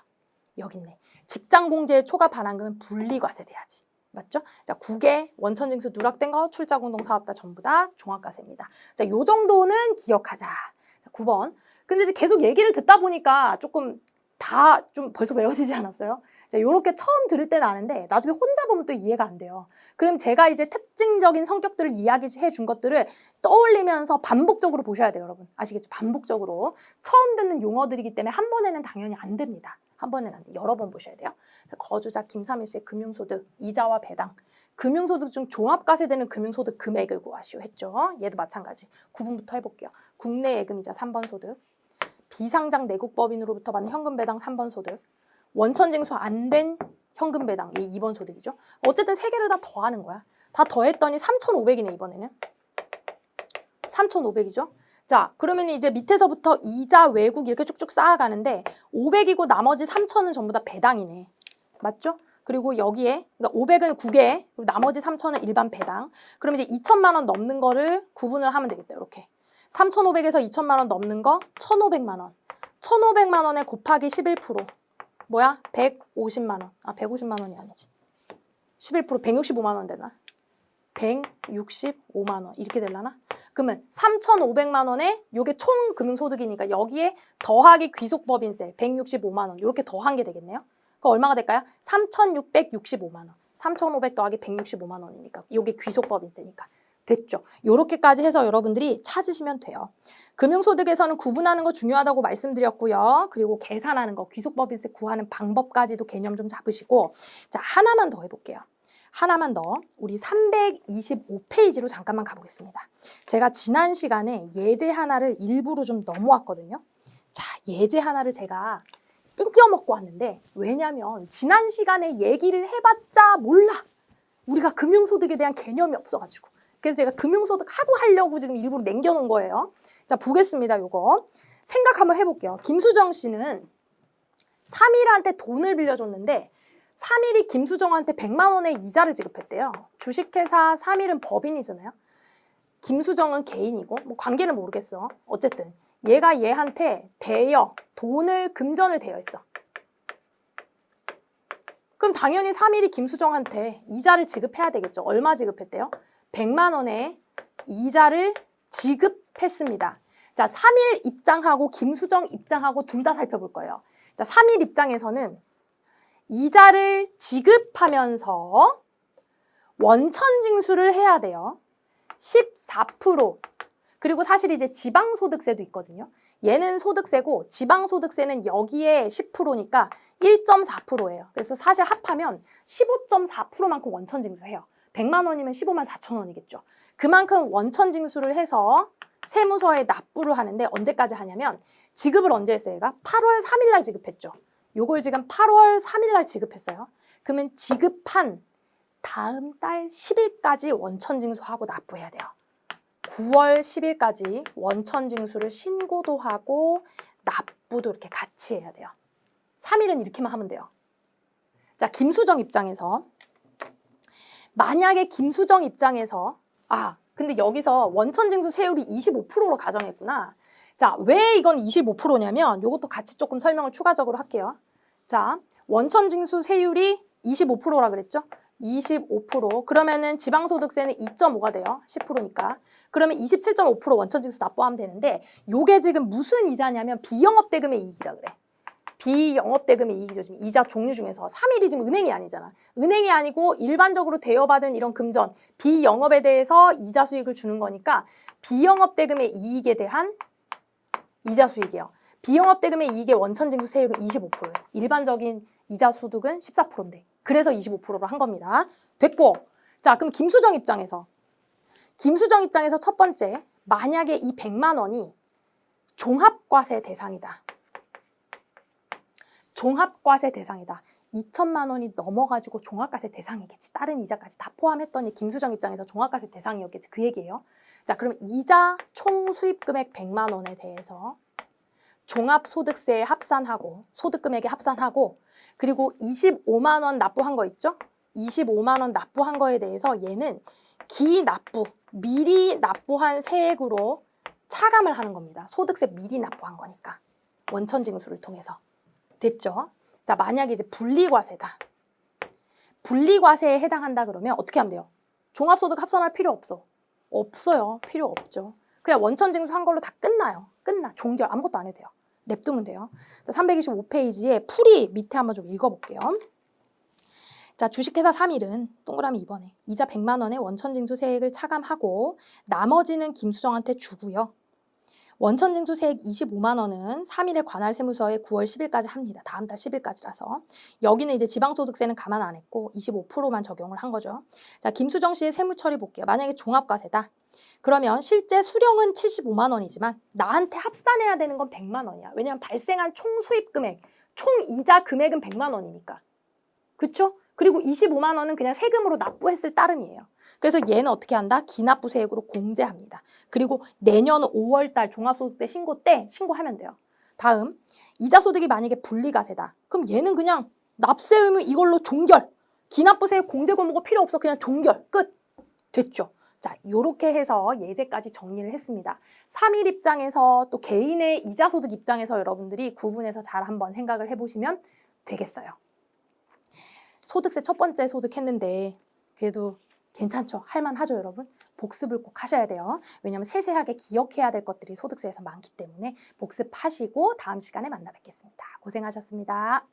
여기 있네. 직장공제의 초과 반환금은 분리과세돼야지. 맞죠? 자, 국외 원천징수 누락된 거 출자 공동사업 다 전부 다 종합과세입니다. 자, 요 정도는 기억하자. 9번. 근데 이제 계속 얘기를 듣다 보니까 조금 다 좀 벌써 외워지지 않았어요? 자, 요렇게 처음 들을 때는 아는데 나중에 혼자 보면 또 이해가 안 돼요. 그럼 제가 이제 특징적인 성격들을 이야기해 준 것들을 떠올리면서 반복적으로 보셔야 돼요, 여러분. 아시겠죠? 반복적으로. 처음 듣는 용어들이기 때문에 한 번에는 당연히 안 됩니다. 한 번에는 안 돼. 여러 번 보셔야 돼요. 자, 거주자 김삼일 씨의 금융소득, 이자와 배당. 금융소득 중 종합과세되는 금융소득 금액을 구하시오 했죠. 얘도 마찬가지. 9분부터 해볼게요. 국내 예금이자 3번 소득. 비상장 내국법인으로부터 받는 현금 배당 3번 소득. 원천징수 안 된 현금 배당, 이 2번 소득이죠. 어쨌든 세 개를 다 더하는 거야. 다 더했더니 3,500이네, 이번에는. 3,500이죠. 자, 그러면 이제 밑에서부터 이자, 외국 이렇게 쭉쭉 쌓아가는데 500이고 나머지 3,000은 전부 다 배당이네. 맞죠? 그리고 여기에 그러니까 500은 국외, 그리고 나머지 3,000은 일반 배당. 그럼 이제 2천만 원 넘는 거를 구분을 하면 되겠다, 이렇게. 3,500에서 2천만 원 넘는 거 1,500만 원. 1,500만 원에 곱하기 11%. 뭐야? 150만 원. 아, 150만 원이 아니지. 11% 165만 원 되나? 165만 원 이렇게 되려나? 그러면 3,500만 원에 요게 총 금융소득이니까 여기에 더하기 귀속법인세 165만 원 이렇게 더한 게 되겠네요. 그럼 얼마가 될까요? 3,665만 원. 3,500 더하기 165만 원이니까 요게 귀속법인세니까. 됐죠? 요렇게까지 해서 여러분들이 찾으시면 돼요. 금융소득에서는 구분하는 거 중요하다고 말씀드렸고요. 그리고 계산하는 거, 귀속법인세 구하는 방법까지도 개념 좀 잡으시고 자, 하나만 더 해볼게요. 하나만 더. 우리 325페이지로 잠깐만 가보겠습니다. 제가 지난 시간에 예제 하나를 일부러 좀 넘어왔거든요. 자, 예제 하나를 제가 띵겨 먹고 왔는데 왜냐면 지난 시간에 얘기를 해봤자 몰라. 우리가 금융소득에 대한 개념이 없어가지고. 그래서 제가 금융소득 하고 하려고 지금 일부러 남겨놓은 거예요. 자, 보겠습니다. 요거. 생각 한번 해볼게요. 김수정 씨는 3일한테 돈을 빌려줬는데 3일이 김수정한테 100만 원의 이자를 지급했대요. 주식회사 3일은 법인이잖아요. 김수정은 개인이고 뭐 관계는 모르겠어. 어쨌든 얘가 얘한테 돈을 금전을 대여했어. 그럼 당연히 3일이 김수정한테 이자를 지급해야 되겠죠. 얼마 지급했대요? 100만 원의 이자를 지급했습니다. 자, 3일 입장하고 김수정 입장하고 둘 다 살펴볼 거예요. 자, 3일 입장에서는 이자를 지급하면서 원천징수를 해야 돼요. 14%. 그리고 사실 이제 지방소득세도 있거든요. 얘는 소득세고 지방소득세는 여기에 10%니까 1.4%예요. 그래서 사실 합하면 15.4%만큼 원천징수해요. 100만 원이면 15만 4천 원이겠죠. 그만큼 원천징수를 해서 세무서에 납부를 하는데 언제까지 하냐면 지급을 언제 했어요? 얘가 8월 3일 날 지급했죠. 요걸 지금 8월 3일 날 지급했어요. 그러면 지급한 다음 달 10일까지 원천징수하고 납부해야 돼요. 9월 10일까지 원천징수를 신고도 하고 납부도 이렇게 같이 해야 돼요. 3일은 이렇게만 하면 돼요. 자, 김수정 입장에서 만약에 김수정 입장에서 근데 여기서 원천징수 세율이 25%로 가정했구나. 자, 왜 이건 25%냐면 이것도 같이 조금 설명을 추가적으로 할게요. 자, 원천징수 세율이 25%라 그랬죠? 25%. 그러면은 지방소득세는 2.5가 돼요. 10%니까. 그러면 27.5% 원천징수 납부하면 되는데 요게 지금 무슨 이자냐면 비영업대금의 이익이라 그래. 비영업대금의 이익이죠. 지금 이자 종류 중에서 3일이 지금 은행이 아니잖아. 은행이 아니고 일반적으로 대여받은 이런 금전, 비영업에 대해서 이자 수익을 주는 거니까 비영업대금의 이익에 대한 이자 수익이에요. 비영업대금의 이익의 원천징수 세율은 25%예요. 일반적인 이자 소득은 14%인데 그래서 25%로 한 겁니다. 됐고, 자, 그럼 김수정 입장에서 첫 번째, 만약에 이 100만 원이 종합과세 대상이다. 종합과세 대상이다. 2천만 원이 넘어가지고 종합과세 대상이겠지. 다른 이자까지 다 포함했더니 김수정 입장에서 종합과세 대상이었겠지. 그 얘기예요. 자, 그럼 이자 총 수입금액 100만 원에 대해서 종합소득세에 합산하고 소득금액에 합산하고 그리고 25만 원 납부한 거 있죠? 25만 원 납부한 거에 대해서 얘는 기납부, 미리 납부한 세액으로 차감을 하는 겁니다. 소득세 미리 납부한 거니까. 원천징수를 통해서. 됐죠? 자, 만약에 이제 분리과세다. 분리과세에 해당한다 그러면 어떻게 하면 돼요? 종합소득 합산할 필요 없어. 없어요. 필요 없죠. 그냥 원천징수 한 걸로 다 끝나요. 끝나. 종결. 아무것도 안 해도 돼요. 냅두면 돼요. 자, 325페이지에 풀이 밑에 한번 좀 읽어볼게요. 자, 주식회사 3일은 동그라미 2번에 이자 100만 원의 원천징수 세액을 차감하고 나머지는 김수정한테 주고요. 원천징수 세액 25만 원은 3일에 관할 세무서에 9월 10일까지 합니다. 다음 달 10일까지라서. 여기는 이제 지방소득세는 감안 안 했고 25%만 적용을 한 거죠. 자, 김수정 씨의 세무처리 볼게요. 만약에 종합과세다. 그러면 실제 수령은 75만 원이지만 나한테 합산해야 되는 건 100만 원이야. 왜냐하면 발생한 총 수입 금액, 총 이자 금액은 100만 원이니까. 그쵸? 그리고 25만 원은 그냥 세금으로 납부했을 따름이에요. 그래서 얘는 어떻게 한다? 기납부 세액으로 공제합니다. 그리고 내년 5월 달 종합소득세 신고 때 신고하면 돼요. 다음, 이자소득이 만약에 분리과세다. 그럼 얘는 그냥 납세 의무 이걸로 종결. 기납부 세액 공제 권고가 필요 없어. 그냥 종결. 끝. 됐죠? 자, 요렇게 해서 예제까지 정리를 했습니다. 3일 입장에서 또 개인의 이자소득 입장에서 여러분들이 구분해서 잘 한번 생각을 해보시면 되겠어요. 소득세 첫 번째 소득 했는데 그래도 괜찮죠? 할만하죠, 여러분? 복습을 꼭 하셔야 돼요. 왜냐하면 세세하게 기억해야 될 것들이 소득세에서 많기 때문에 복습하시고 다음 시간에 만나 뵙겠습니다. 고생하셨습니다.